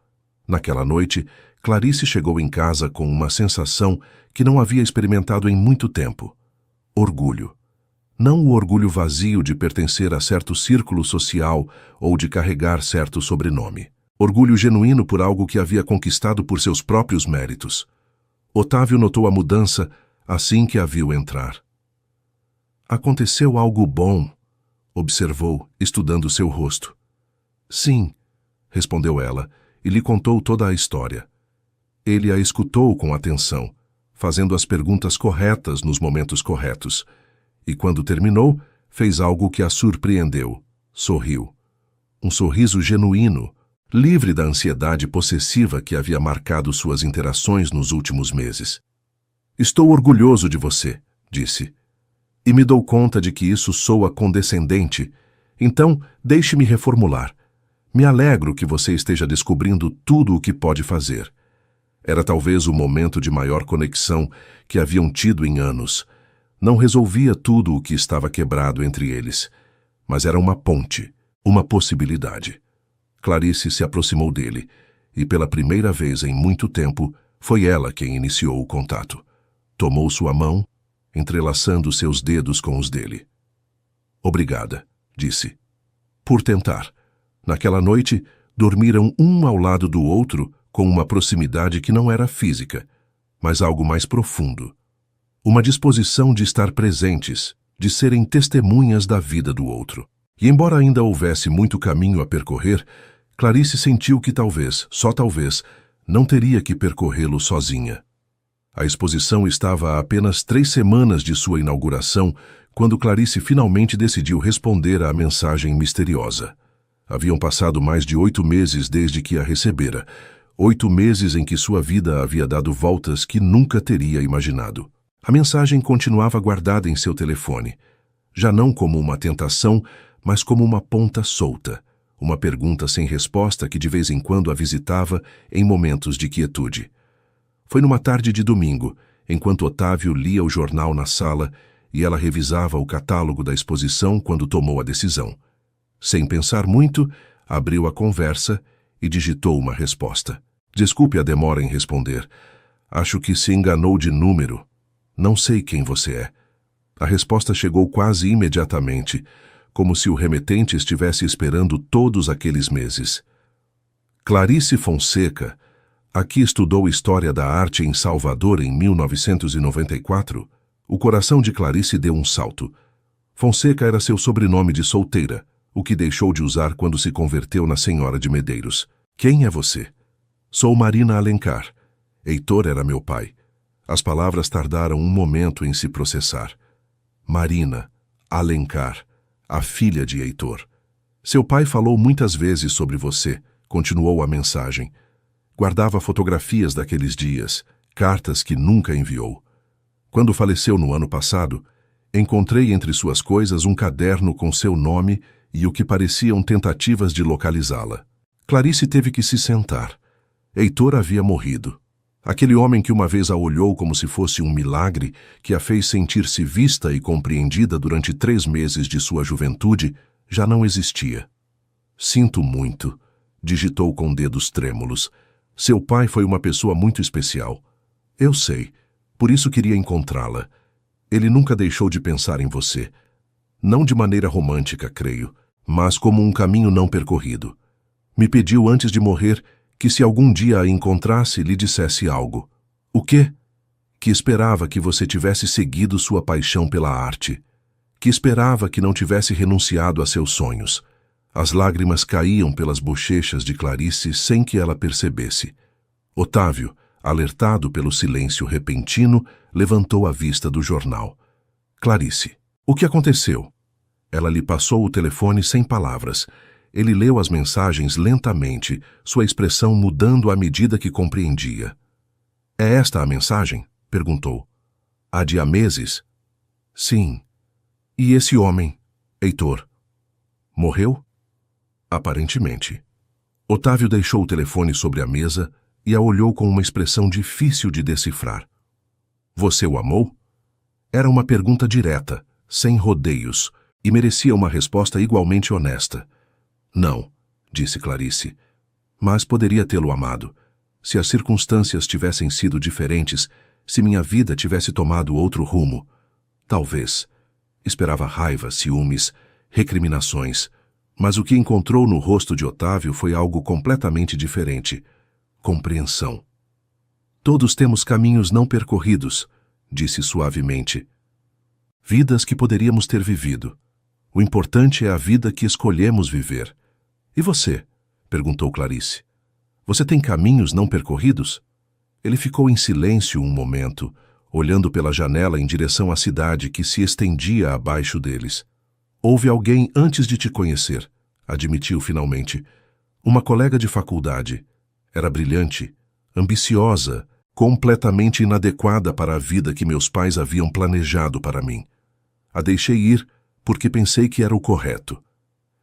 Naquela noite, Clarice chegou em casa com uma sensação que não havia experimentado em muito tempo. Orgulho. Não o orgulho vazio de pertencer a certo círculo social ou de carregar certo sobrenome. Orgulho genuíno por algo que havia conquistado por seus próprios méritos. Otávio notou a mudança assim que a viu entrar. Aconteceu algo bom, observou, estudando seu rosto. Sim, respondeu ela, e lhe contou toda a história. Ele a escutou com atenção, fazendo as perguntas corretas nos momentos corretos, e quando terminou, fez algo que a surpreendeu. Sorriu. Um sorriso genuíno, livre da ansiedade possessiva que havia marcado suas interações nos últimos meses. Estou orgulhoso de você, disse. E me dou conta de que isso soa condescendente. Então, deixe-me reformular. Me alegro que você esteja descobrindo tudo o que pode fazer. Era talvez o momento de maior conexão que haviam tido em anos. Não resolvia tudo o que estava quebrado entre eles, mas era uma ponte, uma possibilidade. Clarice se aproximou dele, e pela primeira vez em muito tempo, foi ela quem iniciou o contato. Tomou sua mão, entrelaçando seus dedos com os dele. Obrigada, disse. Por tentar. Naquela noite, dormiram um ao lado do outro com uma proximidade que não era física, mas algo mais profundo. Uma disposição de estar presentes, de serem testemunhas da vida do outro. E embora ainda houvesse muito caminho a percorrer, Clarice sentiu que talvez, só talvez, não teria que percorrê-lo sozinha. A exposição estava a apenas 3 semanas de sua inauguração, quando Clarice finalmente decidiu responder à mensagem misteriosa. Haviam passado mais de 8 meses desde que a recebera, 8 meses em que sua vida havia dado voltas que nunca teria imaginado. A mensagem continuava guardada em seu telefone, já não como uma tentação, mas como uma ponta solta, uma pergunta sem resposta que de vez em quando a visitava em momentos de quietude. Foi numa tarde de domingo, enquanto Otávio lia o jornal na sala e ela revisava o catálogo da exposição quando tomou a decisão. Sem pensar muito, abriu a conversa e digitou uma resposta. Desculpe a demora em responder. Acho que se enganou de número. Não sei quem você é. A resposta chegou quase imediatamente, como se o remetente estivesse esperando todos aqueles meses. Clarice Fonseca, aqui estudou História da Arte em Salvador em 1994. O coração de Clarice deu um salto. Fonseca era seu sobrenome de solteira, o que deixou de usar quando se converteu na Senhora de Medeiros. Quem é você? Sou Marina Alencar. Heitor era meu pai. As palavras tardaram um momento em se processar. Marina Alencar, a filha de Heitor. Seu pai falou muitas vezes sobre você, continuou a mensagem. Guardava fotografias daqueles dias, cartas que nunca enviou. Quando faleceu no ano passado, encontrei entre suas coisas um caderno com seu nome e o que pareciam tentativas de localizá-la. Clarice teve que se sentar. Heitor havia morrido. Aquele homem que uma vez a olhou como se fosse um milagre, que a fez sentir-se vista e compreendida durante 3 meses de sua juventude, já não existia. Sinto muito, digitou com dedos trêmulos. Seu pai foi uma pessoa muito especial. Eu sei, por isso queria encontrá-la. Ele nunca deixou de pensar em você. Não de maneira romântica, creio, mas como um caminho não percorrido. Me pediu antes de morrer que se algum dia a encontrasse, lhe dissesse algo. O quê? Que esperava que você tivesse seguido sua paixão pela arte. Que esperava que não tivesse renunciado a seus sonhos. As lágrimas caíam pelas bochechas de Clarice sem que ela percebesse. Otávio, alertado pelo silêncio repentino, levantou a vista do jornal. Clarice, o que aconteceu? Ela lhe passou o telefone sem palavras. Ele leu as mensagens lentamente, sua expressão mudando à medida que compreendia. É esta a mensagem? Perguntou. A de há meses? Sim. E esse homem, Heitor, morreu? Aparentemente. Otávio deixou o telefone sobre a mesa e a olhou com uma expressão difícil de decifrar. Você o amou? Era uma pergunta direta, sem rodeios, e merecia uma resposta igualmente honesta. Não, disse Clarice, mas poderia tê-lo amado. Se as circunstâncias tivessem sido diferentes, se minha vida tivesse tomado outro rumo. Talvez. Esperava raiva, ciúmes, recriminações, mas o que encontrou no rosto de Otávio foi algo completamente diferente. Compreensão. Todos temos caminhos não percorridos, disse suavemente. Vidas que poderíamos ter vivido. O importante é a vida que escolhemos viver. E você? Perguntou Clarice. Você tem caminhos não percorridos? Ele ficou em silêncio um momento, olhando pela janela em direção à cidade que se estendia abaixo deles. Houve alguém antes de te conhecer, admitiu finalmente. Uma colega de faculdade. Era brilhante, ambiciosa, completamente inadequada para a vida que meus pais haviam planejado para mim. A deixei ir porque pensei que era o correto.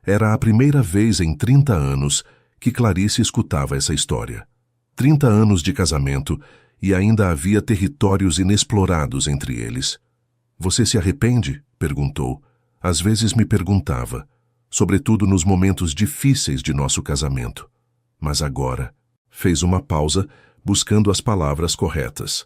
Era a primeira vez em 30 anos que Clarice escutava essa história. 30 anos de casamento e ainda havia territórios inexplorados entre eles. Você se arrepende? Perguntou. Às vezes me perguntava, sobretudo nos momentos difíceis de nosso casamento. Mas agora, fez uma pausa, buscando as palavras corretas.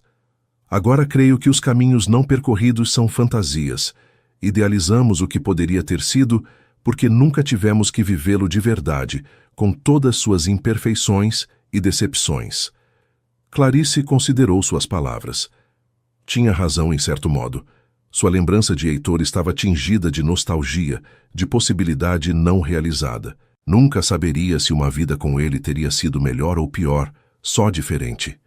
Agora creio que os caminhos não percorridos são fantasias. Idealizamos o que poderia ter sido porque nunca tivemos que vivê-lo de verdade, com todas suas imperfeições e decepções. Clarice considerou suas palavras. Tinha razão em certo modo. Sua lembrança de Heitor estava tingida de nostalgia, de possibilidade não realizada. Nunca saberia se uma vida com ele teria sido melhor ou pior, só diferente.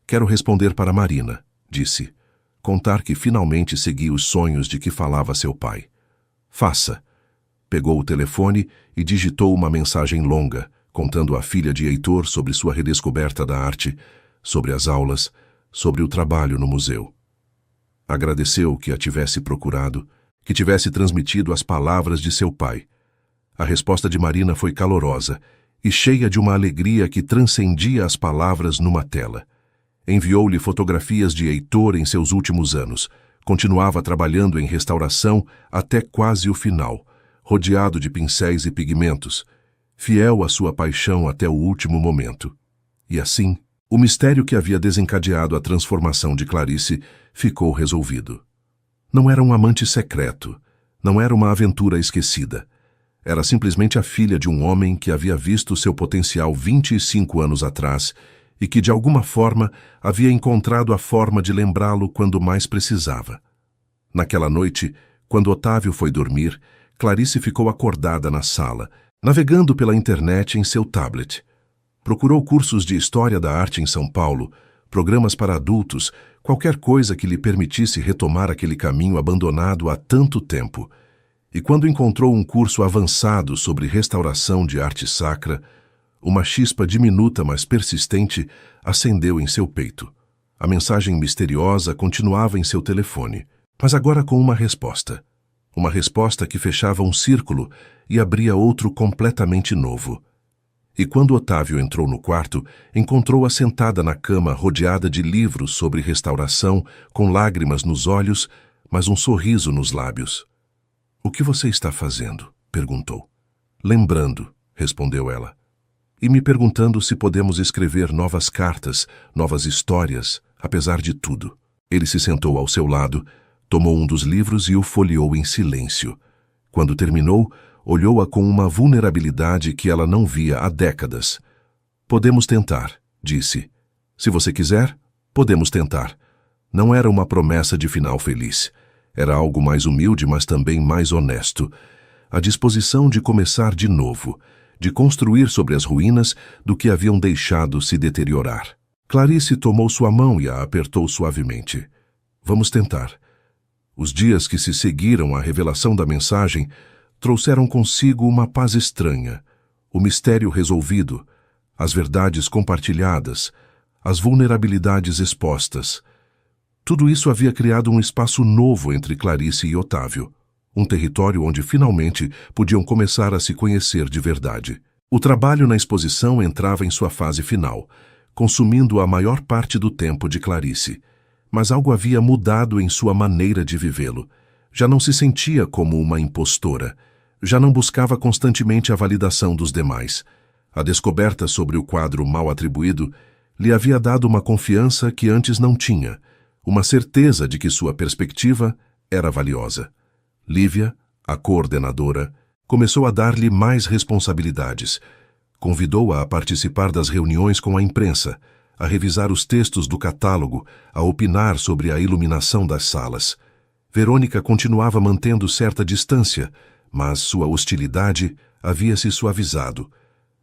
Quero responder para Marina, disse. Contar que finalmente segui os sonhos de que falava seu pai. Faça. Pegou o telefone e digitou uma mensagem longa, contando à filha de Heitor sobre sua redescoberta da arte, sobre as aulas, sobre o trabalho no museu. Agradeceu que a tivesse procurado, que tivesse transmitido as palavras de seu pai. A resposta de Marina foi calorosa e cheia de uma alegria que transcendia as palavras numa tela. Enviou-lhe fotografias de Heitor em seus últimos anos. Continuava trabalhando em restauração até quase o final, rodeado de pincéis e pigmentos, fiel à sua paixão até o último momento. E assim, o mistério que havia desencadeado a transformação de Clarice ficou resolvido. Não era um amante secreto, não era uma aventura esquecida. Era simplesmente a filha de um homem que havia visto seu potencial 25 anos atrás e que, de alguma forma, havia encontrado a forma de lembrá-lo quando mais precisava. Naquela noite, quando Otávio foi dormir, Clarice ficou acordada na sala, navegando pela internet em seu tablet. Procurou cursos de História da Arte em São Paulo, programas para adultos, qualquer coisa que lhe permitisse retomar aquele caminho abandonado há tanto tempo. E quando encontrou um curso avançado sobre restauração de arte sacra, Uma chispa diminuta, mas persistente, acendeu em seu peito. A mensagem misteriosa continuava em seu telefone, mas agora com uma resposta. Uma resposta que fechava um círculo e abria outro completamente novo. E quando Otávio entrou no quarto, encontrou-a sentada na cama, rodeada de livros sobre restauração, com lágrimas nos olhos, mas um sorriso nos lábios. "O que você está fazendo?" perguntou. "Lembrando", respondeu ela. "E me perguntando se podemos escrever novas cartas, novas histórias, apesar de tudo." Ele se sentou ao seu lado, tomou um dos livros e o folheou em silêncio. Quando terminou, olhou-a com uma vulnerabilidade que ela não via há décadas. "Podemos tentar", disse. "Se você quiser, podemos tentar." Não era uma promessa de final feliz. Era algo mais humilde, mas também mais honesto. A disposição de começar de novo, de construir sobre as ruínas do que haviam deixado se deteriorar. Clarice tomou sua mão e a apertou suavemente. "Vamos tentar." Os dias que se seguiram à revelação da mensagem trouxeram consigo uma paz estranha, o mistério resolvido, as verdades compartilhadas, as vulnerabilidades expostas. Tudo isso havia criado um espaço novo entre Clarice e Otávio, um território onde finalmente podiam começar a se conhecer de verdade. O trabalho na exposição entrava em sua fase final, consumindo a maior parte do tempo de Clarice. Mas algo havia mudado em sua maneira de vivê-lo. Já não se sentia como uma impostora. Já não buscava constantemente a validação dos demais. A descoberta sobre o quadro mal atribuído lhe havia dado uma confiança que antes não tinha, uma certeza de que sua perspectiva era valiosa. Lívia, a coordenadora, começou a dar-lhe mais responsabilidades. Convidou-a a participar das reuniões com a imprensa, a revisar os textos do catálogo, a opinar sobre a iluminação das salas. Verônica continuava mantendo certa distância, mas sua hostilidade havia se suavizado,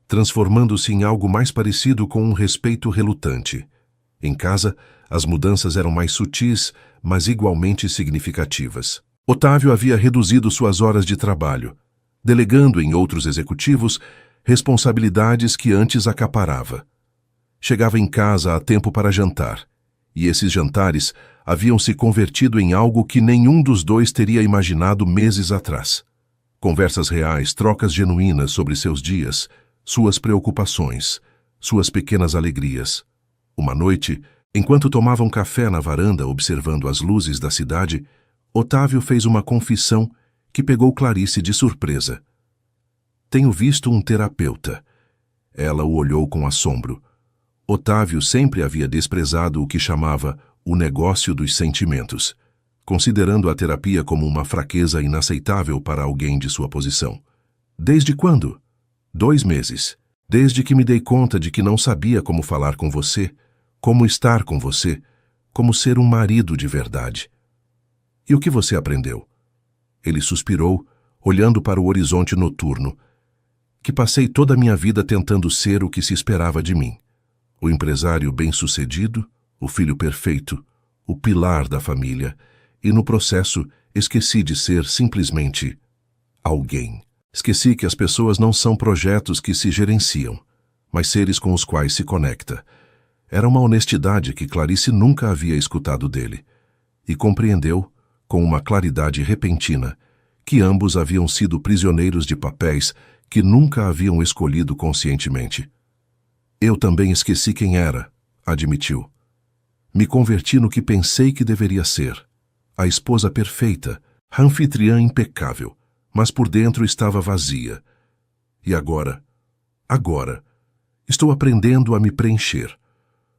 transformando-se em algo mais parecido com um respeito relutante. Em casa, as mudanças eram mais sutis, mas igualmente significativas. Otávio havia reduzido suas horas de trabalho, delegando em outros executivos responsabilidades que antes acaparava. Chegava em casa a tempo para jantar, e esses jantares haviam se convertido em algo que nenhum dos dois teria imaginado meses atrás. Conversas reais, trocas genuínas sobre seus dias, suas preocupações, suas pequenas alegrias. Uma noite, enquanto tomavam café na varanda observando as luzes da cidade, Otávio fez uma confissão que pegou Clarice de surpresa. "Tenho visto um terapeuta." Ela o olhou com assombro. Otávio sempre havia desprezado o que chamava o negócio dos sentimentos, considerando a terapia como uma fraqueza inaceitável para alguém de sua posição. "Desde quando?" 2 meses. Desde que me dei conta de que não sabia como falar com você, como estar com você, como ser um marido de verdade." "E o que você aprendeu?" Ele suspirou, olhando para o horizonte noturno. "Que passei toda a minha vida tentando ser o que se esperava de mim. O empresário bem-sucedido, o filho perfeito, o pilar da família, e no processo esqueci de ser simplesmente alguém. Esqueci que as pessoas não são projetos que se gerenciam, mas seres com os quais se conecta." Era uma honestidade que Clarice nunca havia escutado dele, e compreendeu, com uma claridade repentina, que ambos haviam sido prisioneiros de papéis que nunca haviam escolhido conscientemente. "Eu também esqueci quem era", admitiu. "Me converti no que pensei que deveria ser. A esposa perfeita, a anfitriã impecável, mas por dentro estava vazia. E agora, estou aprendendo a me preencher,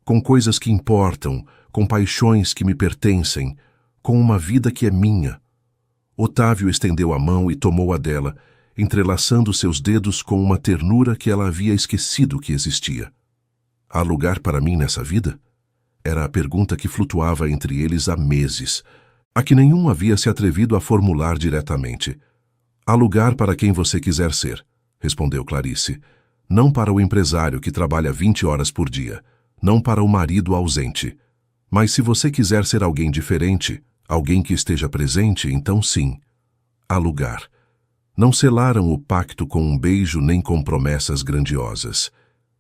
com coisas que importam, com paixões que me pertencem, com uma vida que é minha." Otávio estendeu a mão e tomou a dela, entrelaçando seus dedos com uma ternura que ela havia esquecido que existia. "Há lugar para mim nessa vida?" Era a pergunta que flutuava entre eles há meses, a que nenhum havia se atrevido a formular diretamente. "Há lugar para quem você quiser ser", respondeu Clarice. "Não para o empresário que trabalha 20 horas por dia, não para o marido ausente. Mas se você quiser ser alguém diferente, alguém que esteja presente, então sim, há lugar." Não selaram o pacto com um beijo nem com promessas grandiosas.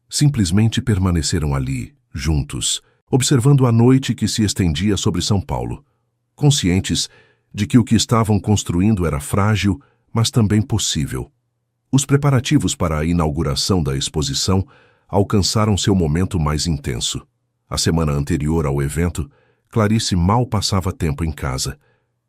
Simplesmente permaneceram ali, juntos, observando a noite que se estendia sobre São Paulo, conscientes de que o que estavam construindo era frágil, mas também possível. Os preparativos para a inauguração da exposição alcançaram seu momento mais intenso. A semana anterior ao evento, Clarice mal passava tempo em casa,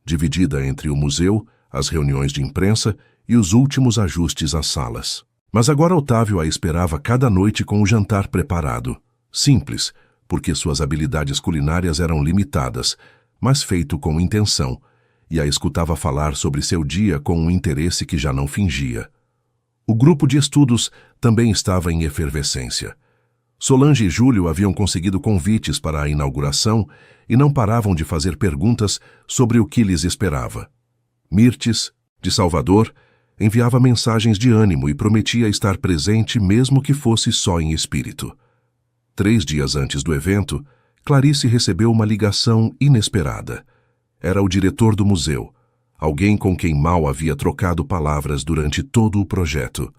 dividida entre o museu, as reuniões de imprensa e os últimos ajustes às salas. Mas agora Otávio a esperava cada noite com o jantar preparado. Simples, porque suas habilidades culinárias eram limitadas, mas feito com intenção, e a escutava falar sobre seu dia com um interesse que já não fingia. O grupo de estudos também estava em efervescência. Solange e Júlio haviam conseguido convites para a inauguração e não paravam de fazer perguntas sobre o que lhes esperava. Mirtes, de Salvador, enviava mensagens de ânimo e prometia estar presente mesmo que fosse só em espírito. 3 dias antes do evento, Clarice recebeu uma ligação inesperada. Era o diretor do museu, alguém com quem mal havia trocado palavras durante todo o projeto.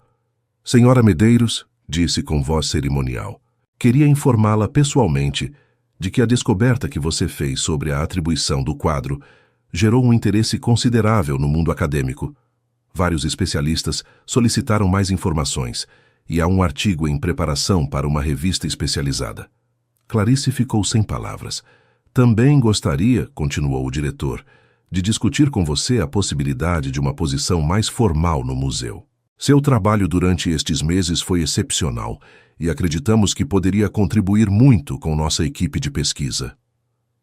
Senhora Medeiros, disse com voz cerimonial, queria informá-la pessoalmente de que a descoberta que você fez sobre a atribuição do quadro gerou um interesse considerável no mundo acadêmico. Vários especialistas solicitaram mais informações e há um artigo em preparação para uma revista especializada. Clarice ficou sem palavras. Também gostaria, continuou o diretor, de discutir com você a possibilidade de uma posição mais formal no museu. Seu trabalho durante estes meses foi excepcional e acreditamos que poderia contribuir muito com nossa equipe de pesquisa.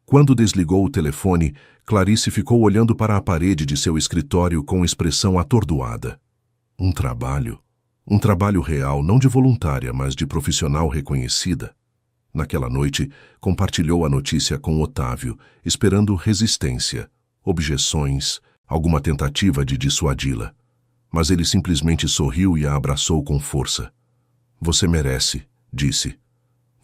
Quando desligou o telefone, Clarice ficou olhando para a parede de seu escritório com expressão atordoada. Um trabalho real, não de voluntária, mas de profissional reconhecida. Naquela noite, compartilhou a notícia com Otávio, esperando resistência, objeções, alguma tentativa de dissuadi-la. Mas ele simplesmente sorriu e a abraçou com força. Você merece, disse.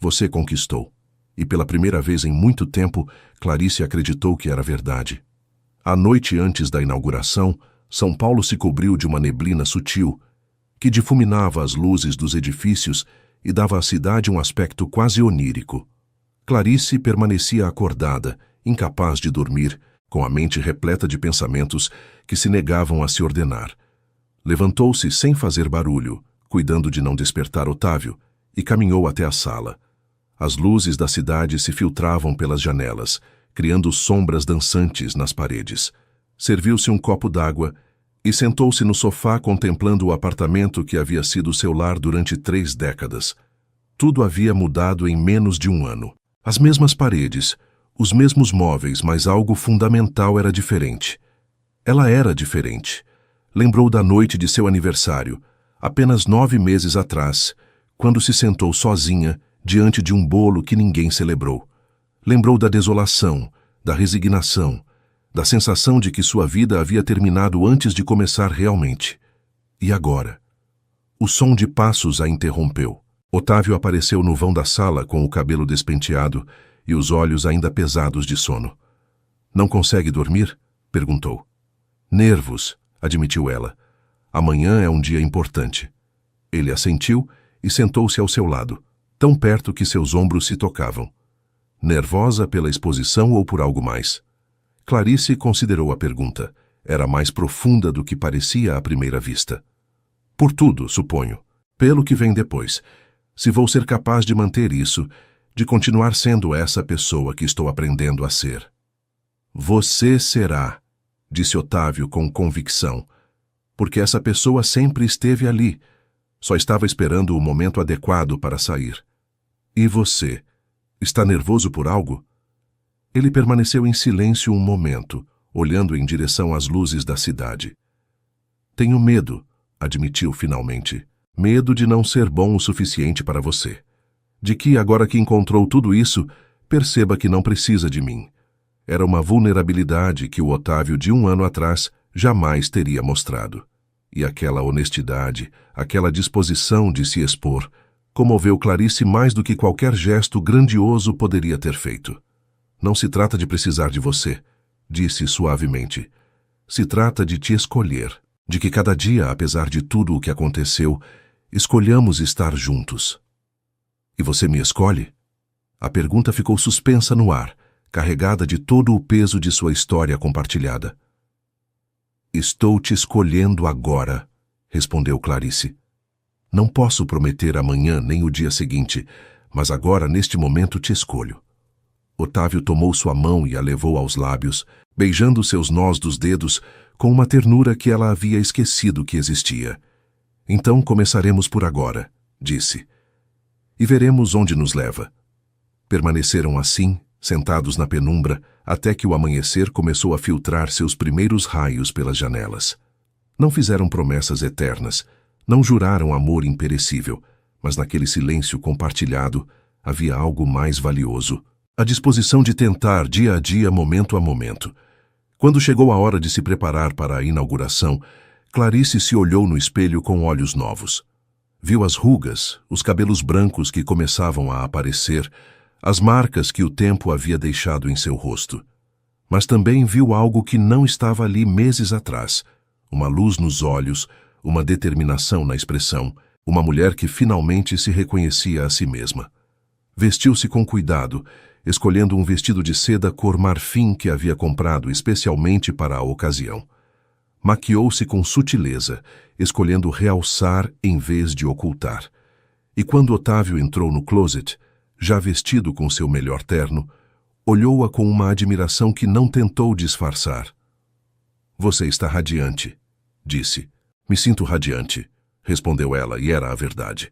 Você conquistou. E pela primeira vez em muito tempo, Clarice acreditou que era verdade. A noite antes da inauguração, São Paulo se cobriu de uma neblina sutil, que difuminava as luzes dos edifícios e dava à cidade um aspecto quase onírico. Clarice permanecia acordada, incapaz de dormir, com a mente repleta de pensamentos que se negavam a se ordenar. Levantou-se sem fazer barulho, cuidando de não despertar Otávio, e caminhou até a sala. As luzes da cidade se filtravam pelas janelas, criando sombras dançantes nas paredes. Serviu-se um copo d'água e sentou-se no sofá contemplando o apartamento que havia sido seu lar durante 3 décadas. Tudo havia mudado em menos de 1 ano. As mesmas paredes, os mesmos móveis, mas algo fundamental era diferente. Ela era diferente. Lembrou da noite de seu aniversário, apenas 9 meses atrás, quando se sentou sozinha diante de um bolo que ninguém celebrou. Lembrou da desolação, da resignação, da sensação de que sua vida havia terminado antes de começar realmente. E agora? O som de passos a interrompeu. Otávio apareceu no vão da sala com o cabelo despenteado e os olhos ainda pesados de sono. Não consegue dormir? Perguntou. Nervos, admitiu ela. Amanhã é um dia importante. Ele assentiu e sentou-se ao seu lado, tão perto que seus ombros se tocavam. Nervosa pela exposição ou por algo mais? Clarice considerou a pergunta. Era mais profunda do que parecia à primeira vista. Por tudo, suponho. Pelo que vem depois. Se vou ser capaz de manter isso, de continuar sendo essa pessoa que estou aprendendo a ser. Você será, disse Otávio com convicção, porque essa pessoa sempre esteve ali, só estava esperando o momento adequado para sair. E você? Está nervoso por algo? Ele permaneceu em silêncio um momento, olhando em direção às luzes da cidade. Tenho medo, admitiu finalmente. Medo de não ser bom o suficiente para você. De que, agora que encontrou tudo isso, perceba que não precisa de mim. Era uma vulnerabilidade que o Otávio de 1 ano atrás jamais teria mostrado. E aquela honestidade, aquela disposição de se expor, comoveu Clarice mais do que qualquer gesto grandioso poderia ter feito. Não se trata de precisar de você, disse suavemente. Se trata de te escolher, de que cada dia, apesar de tudo o que aconteceu, escolhamos estar juntos. E você me escolhe? A pergunta ficou suspensa no ar, carregada de todo o peso de sua história compartilhada. Estou te escolhendo agora, respondeu Clarice. Não posso prometer amanhã nem o dia seguinte, mas agora, neste momento, te escolho. Otávio tomou sua mão e a levou aos lábios, beijando seus nós dos dedos com uma ternura que ela havia esquecido que existia. Então começaremos por agora, disse. E veremos onde nos leva. Permaneceram assim, sentados na penumbra, até que o amanhecer começou a filtrar seus primeiros raios pelas janelas. Não fizeram promessas eternas, não juraram amor imperecível, mas naquele silêncio compartilhado havia algo mais valioso, a disposição de tentar dia a dia, momento a momento. Quando chegou a hora de se preparar para a inauguração, Clarice se olhou no espelho com olhos novos. Viu as rugas, os cabelos brancos que começavam a aparecer, as marcas que o tempo havia deixado em seu rosto. Mas também viu algo que não estava ali meses atrás, uma luz nos olhos, uma determinação na expressão, uma mulher que finalmente se reconhecia a si mesma. Vestiu-se com cuidado, escolhendo um vestido de seda cor marfim que havia comprado especialmente para a ocasião. Maquiou-se com sutileza, escolhendo realçar em vez de ocultar. E quando Otávio entrou no closet, já vestido com seu melhor terno, olhou-a com uma admiração que não tentou disfarçar. Você está radiante, disse. Me sinto radiante, respondeu ela, e era a verdade.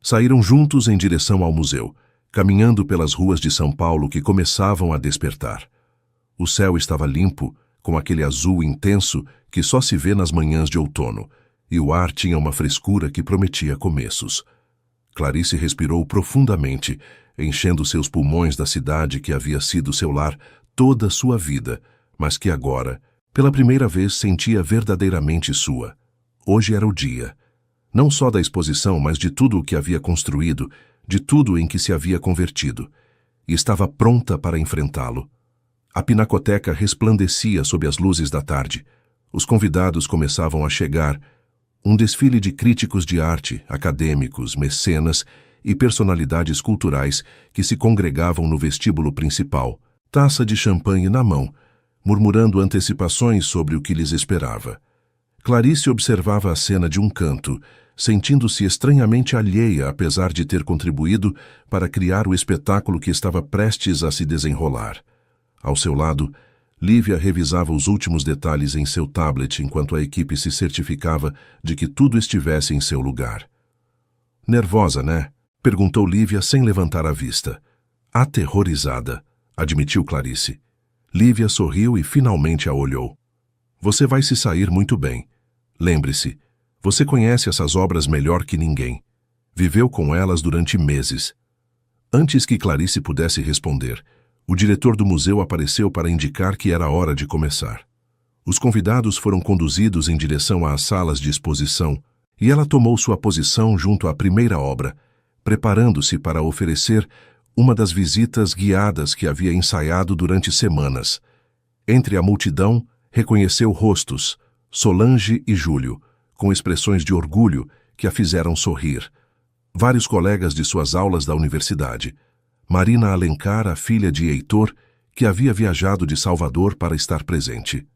Saíram juntos em direção ao museu, caminhando pelas ruas de São Paulo que começavam a despertar. O céu estava limpo, com aquele azul intenso que só se vê nas manhãs de outono, e o ar tinha uma frescura que prometia começos. Clarice respirou profundamente, enchendo seus pulmões da cidade que havia sido seu lar toda a sua vida, mas que agora, pela primeira vez, sentia verdadeiramente sua. Hoje era o dia, não só da exposição, mas de tudo o que havia construído, de tudo em que se havia convertido, e estava pronta para enfrentá-lo. A pinacoteca resplandecia sob as luzes da tarde. Os convidados começavam a chegar, um desfile de críticos de arte, acadêmicos, mecenas e personalidades culturais que se congregavam no vestíbulo principal, taça de champanhe na mão, murmurando antecipações sobre o que lhes esperava. Clarice observava a cena de um canto, sentindo-se estranhamente alheia apesar de ter contribuído para criar o espetáculo que estava prestes a se desenrolar. Ao seu lado, Lívia revisava os últimos detalhes em seu tablet enquanto a equipe se certificava de que tudo estivesse em seu lugar. Nervosa, né? Perguntou Lívia sem levantar a vista. Aterrorizada, admitiu Clarice. Lívia sorriu e finalmente a olhou. Você vai se sair muito bem. Lembre-se, você conhece essas obras melhor que ninguém. Viveu com elas durante meses. Antes que Clarice pudesse responder, o diretor do museu apareceu para indicar que era hora de começar. Os convidados foram conduzidos em direção às salas de exposição e ela tomou sua posição junto à primeira obra, preparando-se para oferecer uma das visitas guiadas que havia ensaiado durante semanas. Entre a multidão, reconheceu rostos, Solange e Júlio, com expressões de orgulho que a fizeram sorrir. Vários colegas de suas aulas da universidade. Marina Alencar, a filha de Heitor, que havia viajado de Salvador para estar presente.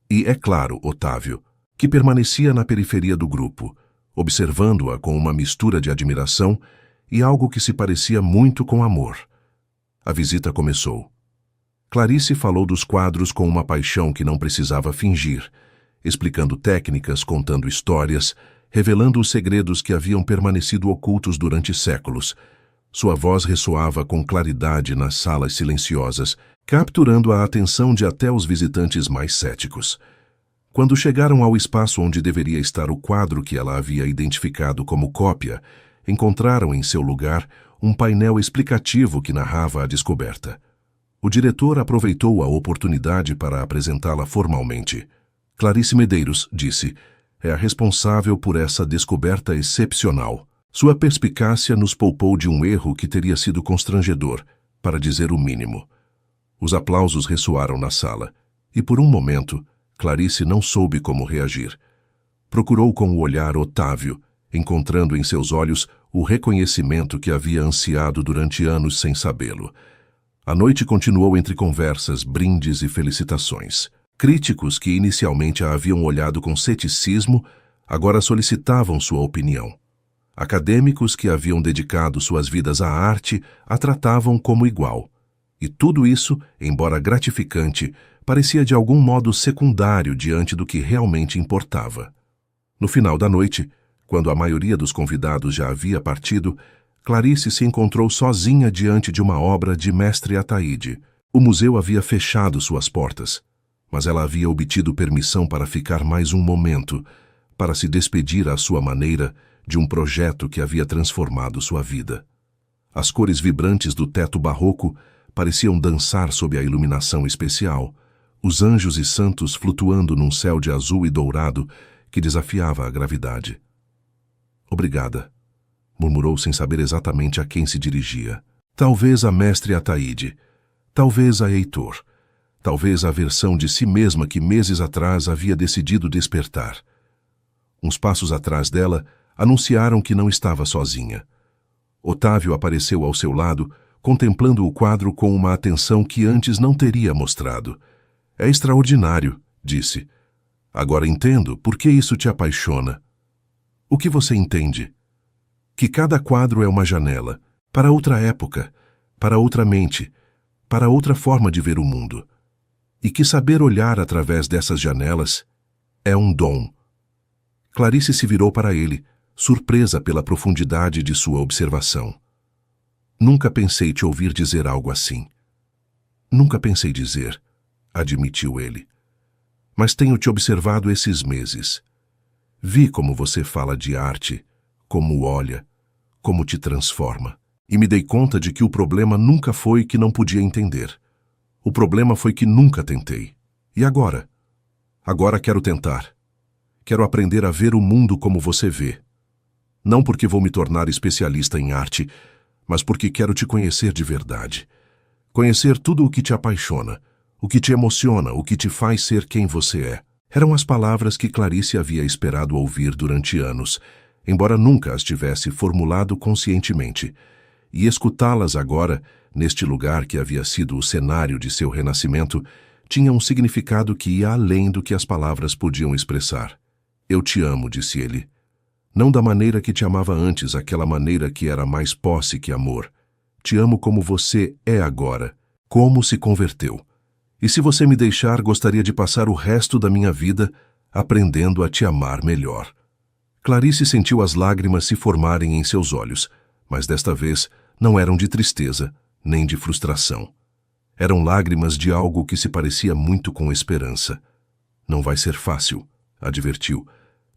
E, é claro, Otávio, que permanecia na periferia do grupo, observando-a com uma mistura de admiração e algo que se parecia muito com amor. A visita começou. Clarice falou dos quadros com uma paixão que não precisava fingir, explicando técnicas, contando histórias, revelando os segredos que haviam permanecido ocultos durante séculos. Sua voz ressoava com claridade nas salas silenciosas, capturando a atenção de até os visitantes mais céticos. Quando chegaram ao espaço onde deveria estar o quadro que ela havia identificado como cópia, encontraram em seu lugar um painel explicativo que narrava a descoberta. O diretor aproveitou a oportunidade para apresentá-la formalmente. Clarice Medeiros, disse, é a responsável por essa descoberta excepcional. Sua perspicácia nos poupou de um erro que teria sido constrangedor, para dizer o mínimo. Os aplausos ressoaram na sala, e por um momento, Clarice não soube como reagir. Procurou com o olhar Otávio, encontrando em seus olhos o reconhecimento que havia ansiado durante anos sem sabê-lo. A noite continuou entre conversas, brindes e felicitações. Críticos que inicialmente a haviam olhado com ceticismo, agora solicitavam sua opinião. Acadêmicos que haviam dedicado suas vidas à arte a tratavam como igual. E tudo isso, embora gratificante, parecia de algum modo secundário diante do que realmente importava. No final da noite, quando a maioria dos convidados já havia partido, Clarice se encontrou sozinha diante de uma obra de Mestre Ataíde. O museu havia fechado suas portas, mas ela havia obtido permissão para ficar mais um momento, para se despedir à sua maneira de um projeto que havia transformado sua vida. As cores vibrantes do teto barroco pareciam dançar sob a iluminação especial, os anjos e santos flutuando num céu de azul e dourado que desafiava a gravidade. Obrigada, murmurou sem saber exatamente a quem se dirigia. Talvez a Mestre Ataíde, talvez a Heitor, talvez a versão de si mesma que meses atrás havia decidido despertar. Uns passos atrás dela, anunciaram que não estava sozinha. Otávio apareceu ao seu lado, contemplando o quadro com uma atenção que antes não teria mostrado. É extraordinário, disse. Agora entendo por que isso te apaixona. O que você entende? Que cada quadro é uma janela, para outra época, para outra mente, para outra forma de ver o mundo. E que saber olhar através dessas janelas é um dom. Clarice se virou para ele, surpresa pela profundidade de sua observação. Nunca pensei te ouvir dizer algo assim. Nunca pensei dizer, admitiu ele. Mas tenho te observado esses meses. Vi como você fala de arte, como olha, como te transforma. E me dei conta de que o problema nunca foi que não podia entender. O problema foi que nunca tentei. E agora? Agora quero tentar. Quero aprender a ver o mundo como você vê. Não porque vou me tornar especialista em arte, mas porque quero te conhecer de verdade. Conhecer tudo o que te apaixona, o que te emociona, o que te faz ser quem você é. Eram as palavras que Clarice havia esperado ouvir durante anos, embora nunca as tivesse formulado conscientemente. E escutá-las agora, neste lugar que havia sido o cenário de seu renascimento, tinha um significado que ia além do que as palavras podiam expressar. Eu te amo, disse ele. Não da maneira que te amava antes, aquela maneira que era mais posse que amor. Te amo como você é agora, como se converteu. E se você me deixar, gostaria de passar o resto da minha vida aprendendo a te amar melhor. Clarice sentiu as lágrimas se formarem em seus olhos, mas desta vez não eram de tristeza, nem de frustração. Eram lágrimas de algo que se parecia muito com esperança. Não vai ser fácil, advertiu.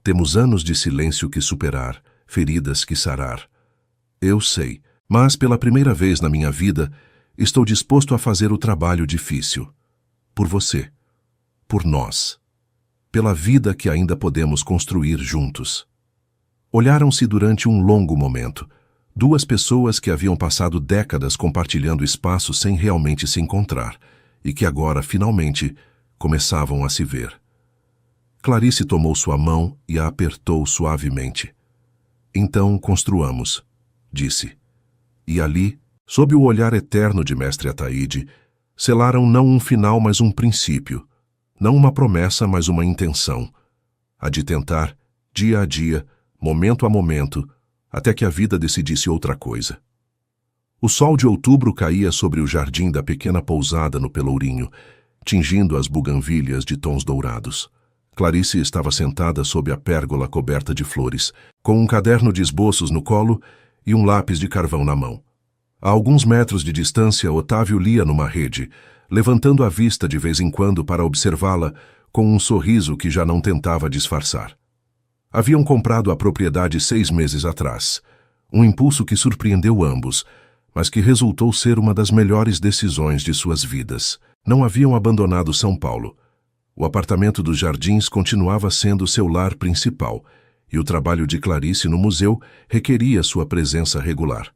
Temos anos de silêncio que superar, feridas que sarar. Eu sei, mas pela primeira vez na minha vida, estou disposto a fazer o trabalho difícil. Por você. Por nós. Pela vida que ainda podemos construir juntos. Olharam-se durante um longo momento. Duas pessoas que haviam passado décadas compartilhando espaço sem realmente se encontrar, e que agora, finalmente, começavam a se ver. Clarice tomou sua mão e a apertou suavemente. Então construamos, disse. E ali, sob o olhar eterno de Mestre Ataíde, selaram não um final, mas um princípio, não uma promessa, mas uma intenção, a de tentar, dia a dia, momento a momento, até que a vida decidisse outra coisa. O sol de outubro caía sobre o jardim da pequena pousada no Pelourinho, tingindo as buganvílias de tons dourados. Clarice estava sentada sob a pérgola coberta de flores, com um caderno de esboços no colo e um lápis de carvão na mão. A alguns metros de distância, Otávio lia numa rede, levantando a vista de vez em quando para observá-la com um sorriso que já não tentava disfarçar. Haviam comprado a propriedade 6 meses atrás, um impulso que surpreendeu ambos, mas que resultou ser uma das melhores decisões de suas vidas. Não haviam abandonado São Paulo. O apartamento dos Jardins continuava sendo seu lar principal, e o trabalho de Clarice no museu requeria sua presença regular.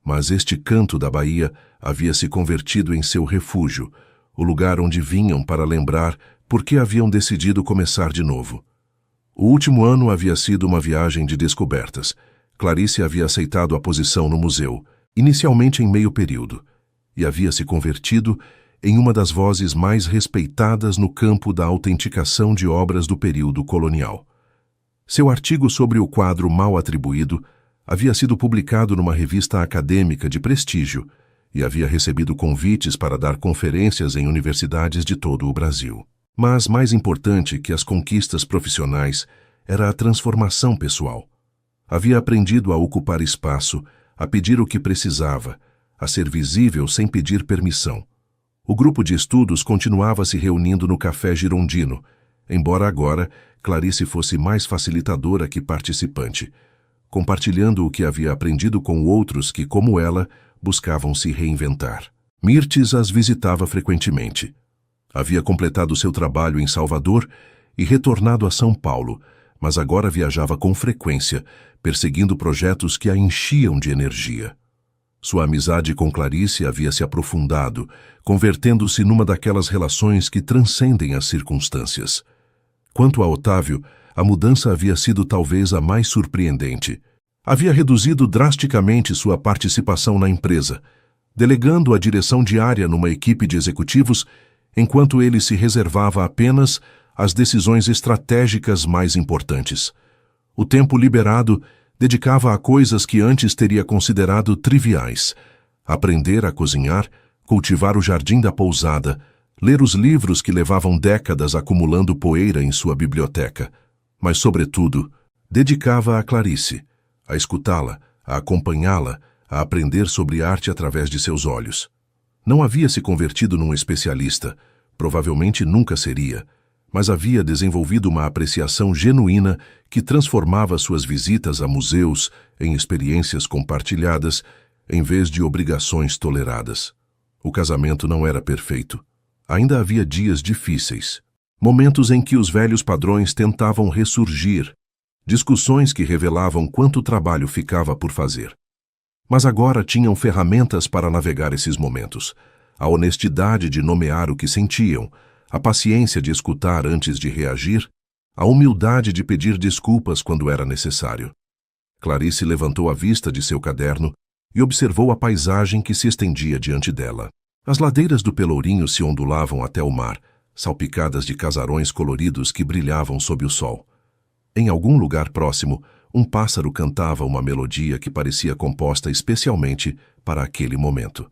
Mas este canto da Bahia havia se convertido em seu refúgio, o lugar onde vinham para lembrar por que haviam decidido começar de novo. O último ano havia sido uma viagem de descobertas. Clarice havia aceitado a posição no museu, inicialmente em meio período, e havia se convertido em uma das vozes mais respeitadas no campo da autenticação de obras do período colonial. Seu artigo sobre o quadro mal atribuído havia sido publicado numa revista acadêmica de prestígio e havia recebido convites para dar conferências em universidades de todo o Brasil. Mas mais importante que as conquistas profissionais era a transformação pessoal. Havia aprendido a ocupar espaço, a pedir o que precisava, a ser visível sem pedir permissão. O grupo de estudos continuava se reunindo no Café Girondino, embora agora Clarice fosse mais facilitadora que participante, compartilhando o que havia aprendido com outros que, como ela, buscavam se reinventar. Mirtes as visitava frequentemente. Havia completado seu trabalho em Salvador e retornado a São Paulo, mas agora viajava com frequência, perseguindo projetos que a enchiam de energia. Sua amizade com Clarice havia se aprofundado, convertendo-se numa daquelas relações que transcendem as circunstâncias. Quanto a Otávio, a mudança havia sido talvez a mais surpreendente. Havia reduzido drasticamente sua participação na empresa, delegando a direção diária numa equipe de executivos, enquanto ele se reservava apenas as decisões estratégicas mais importantes. O tempo liberado dedicava a coisas que antes teria considerado triviais: aprender a cozinhar, cultivar o jardim da pousada, ler os livros que levavam décadas acumulando poeira em sua biblioteca. Mas, sobretudo, dedicava a Clarice, a escutá-la, a acompanhá-la, a aprender sobre arte através de seus olhos. Não havia se convertido num especialista, provavelmente nunca seria, mas havia desenvolvido uma apreciação genuína que transformava suas visitas a museus em experiências compartilhadas, em vez de obrigações toleradas. O casamento não era perfeito. Ainda havia dias difíceis, momentos em que os velhos padrões tentavam ressurgir, discussões que revelavam quanto trabalho ficava por fazer. Mas agora tinham ferramentas para navegar esses momentos: a honestidade de nomear o que sentiam, a paciência de escutar antes de reagir, a humildade de pedir desculpas quando era necessário. Clarice levantou a vista de seu caderno e observou a paisagem que se estendia diante dela. As ladeiras do Pelourinho se ondulavam até o mar, salpicadas de casarões coloridos que brilhavam sob o sol. Em algum lugar próximo, um pássaro cantava uma melodia que parecia composta especialmente para aquele momento.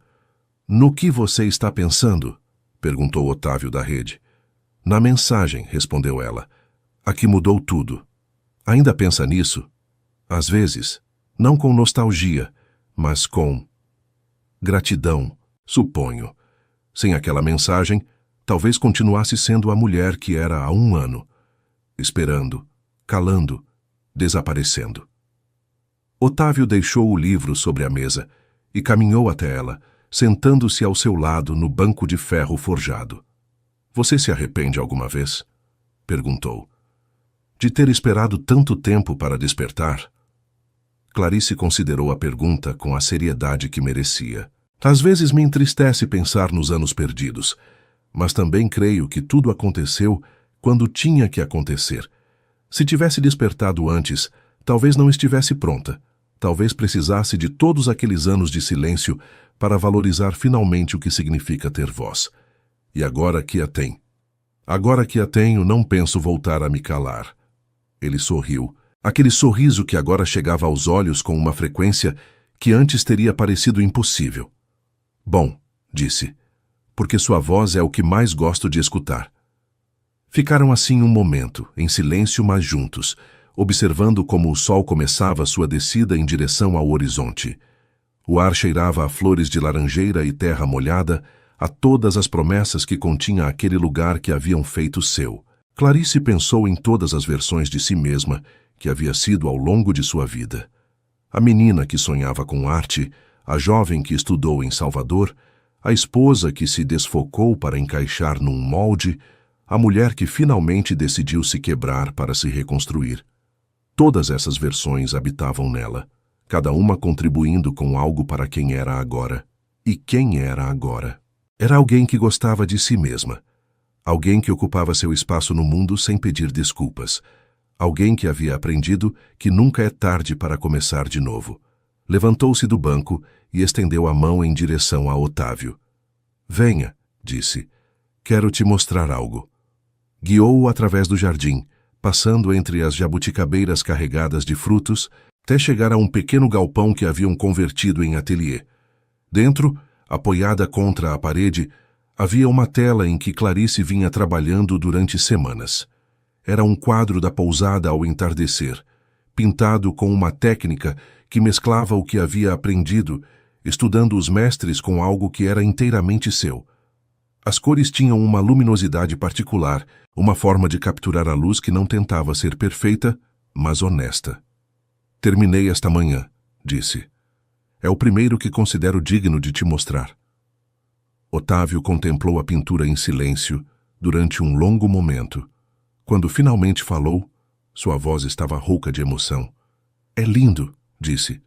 "No que você está pensando?" perguntou Otávio da rede. "Na mensagem", respondeu ela. "Aqui mudou tudo." "Ainda pensa nisso?" "Às vezes, não com nostalgia, mas com gratidão, suponho. Sem aquela mensagem, talvez continuasse sendo a mulher que era há 1 ano, esperando, calando, desaparecendo." Otávio deixou o livro sobre a mesa e caminhou até ela, sentando-se ao seu lado no banco de ferro forjado. "Você se arrepende alguma vez?" perguntou. "De ter esperado tanto tempo para despertar?" Clarice considerou a pergunta com a seriedade que merecia. "Às vezes me entristece pensar nos anos perdidos, mas também creio que tudo aconteceu quando tinha que acontecer. Se tivesse despertado antes, talvez não estivesse pronta. Talvez precisasse de todos aqueles anos de silêncio para valorizar finalmente o que significa ter voz. E agora que a tem. Agora que a tenho, não penso voltar a me calar." Ele sorriu, aquele sorriso que agora chegava aos olhos com uma frequência que antes teria parecido impossível. "Bom", disse, "porque sua voz é o que mais gosto de escutar." Ficaram assim um momento, em silêncio, mas juntos, observando como o sol começava sua descida em direção ao horizonte. O ar cheirava a flores de laranjeira e terra molhada, a todas as promessas que continha aquele lugar que haviam feito seu. Clarice pensou em todas as versões de si mesma que havia sido ao longo de sua vida. A menina que sonhava com arte, a jovem que estudou em Salvador, a esposa que se desfocou para encaixar num molde, a mulher que finalmente decidiu se quebrar para se reconstruir. Todas essas versões habitavam nela, cada uma contribuindo com algo para quem era agora. E quem era agora? Era alguém que gostava de si mesma, alguém que ocupava seu espaço no mundo sem pedir desculpas, Alguém que havia aprendido que nunca é tarde para começar de novo. Levantou-se do banco e estendeu a mão em direção a Otávio. Venha, disse. Quero te mostrar algo. Guiou-o através do jardim, passando entre as jabuticabeiras carregadas de frutos, até chegar a um pequeno galpão que haviam convertido em ateliê. Dentro, apoiada contra a parede, havia uma tela em que Clarice vinha trabalhando durante semanas. Era um quadro da pousada ao entardecer, pintado com uma técnica que mesclava o que havia aprendido, estudando os mestres com algo que era inteiramente seu. As cores tinham uma luminosidade particular, uma forma de capturar a luz que não tentava ser perfeita, mas honesta. Terminei esta manhã, disse. É o primeiro que considero digno de te mostrar. Otávio contemplou a pintura em silêncio durante um longo momento. Quando finalmente falou, sua voz estava rouca de emoção. É lindo, disse,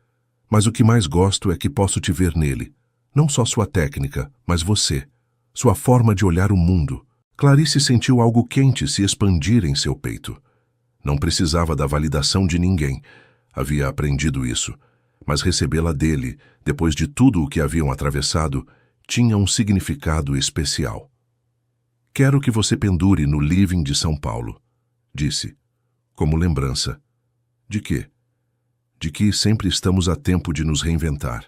mas o que mais gosto é que posso te ver nele. Não só sua técnica, mas você. Sua forma de olhar o mundo. Clarice sentiu algo quente se expandir em seu peito. Não precisava da validação de ninguém. Havia aprendido isso. Mas recebê-la dele, depois de tudo o que haviam atravessado, tinha um significado especial. Quero que você pendure no living de São Paulo, disse, como lembrança. De quê? De que sempre estamos a tempo de nos reinventar.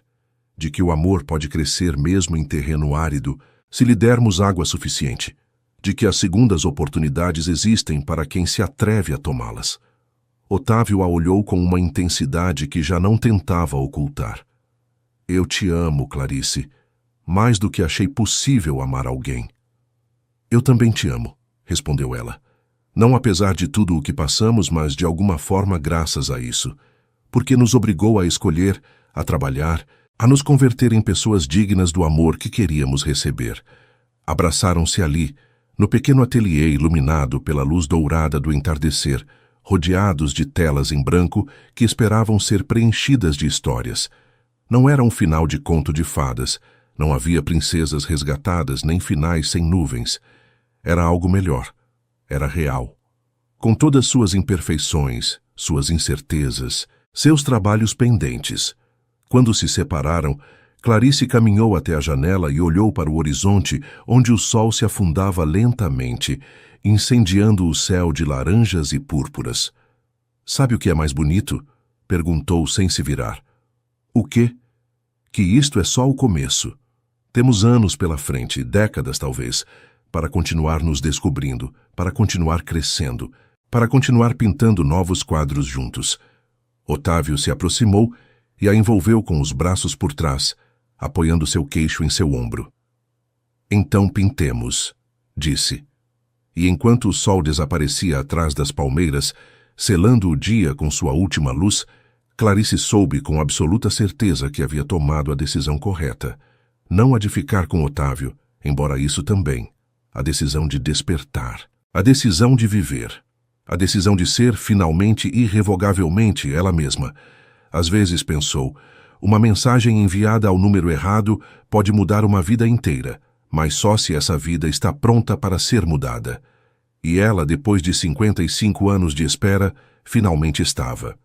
De que o amor pode crescer mesmo em terreno árido, se lhe dermos água suficiente. De que as segundas oportunidades existem para quem se atreve a tomá-las. Otávio a olhou com uma intensidade que já não tentava ocultar. Eu te amo, Clarice, mais do que achei possível amar alguém. Eu também te amo, respondeu ela. Não apesar de tudo o que passamos, mas de alguma forma graças a isso. Porque nos obrigou a escolher, a trabalhar, a nos converter em pessoas dignas do amor que queríamos receber. Abraçaram-se ali, no pequeno ateliê iluminado pela luz dourada do entardecer, rodeados de telas em branco que esperavam ser preenchidas de histórias. Não era um final de conto de fadas, não havia princesas resgatadas nem finais sem nuvens. Era algo melhor, era real. Com todas suas imperfeições, suas incertezas, seus trabalhos pendentes. Quando se separaram, Clarice caminhou até a janela e olhou para o horizonte, onde o sol se afundava lentamente, incendiando o céu de laranjas e púrpuras. Sabe o que é mais bonito? Perguntou sem se virar. O quê? Que isto é só o começo. Temos anos pela frente, décadas talvez, para continuar nos descobrindo, para continuar crescendo, para continuar pintando novos quadros juntos. Otávio se aproximou e a envolveu com os braços por trás, apoiando seu queixo em seu ombro. Então pintemos, disse. E enquanto o sol desaparecia atrás das palmeiras, selando o dia com sua última luz, Clarice soube com absoluta certeza que havia tomado a decisão correta. Não a de ficar com Otávio, embora isso também. A decisão de despertar. A decisão de viver. A decisão de ser, finalmente, irrevogavelmente, ela mesma. Às vezes pensou, uma mensagem enviada ao número errado pode mudar uma vida inteira, mas só se essa vida está pronta para ser mudada. E ela, depois de 55 anos de espera, finalmente estava.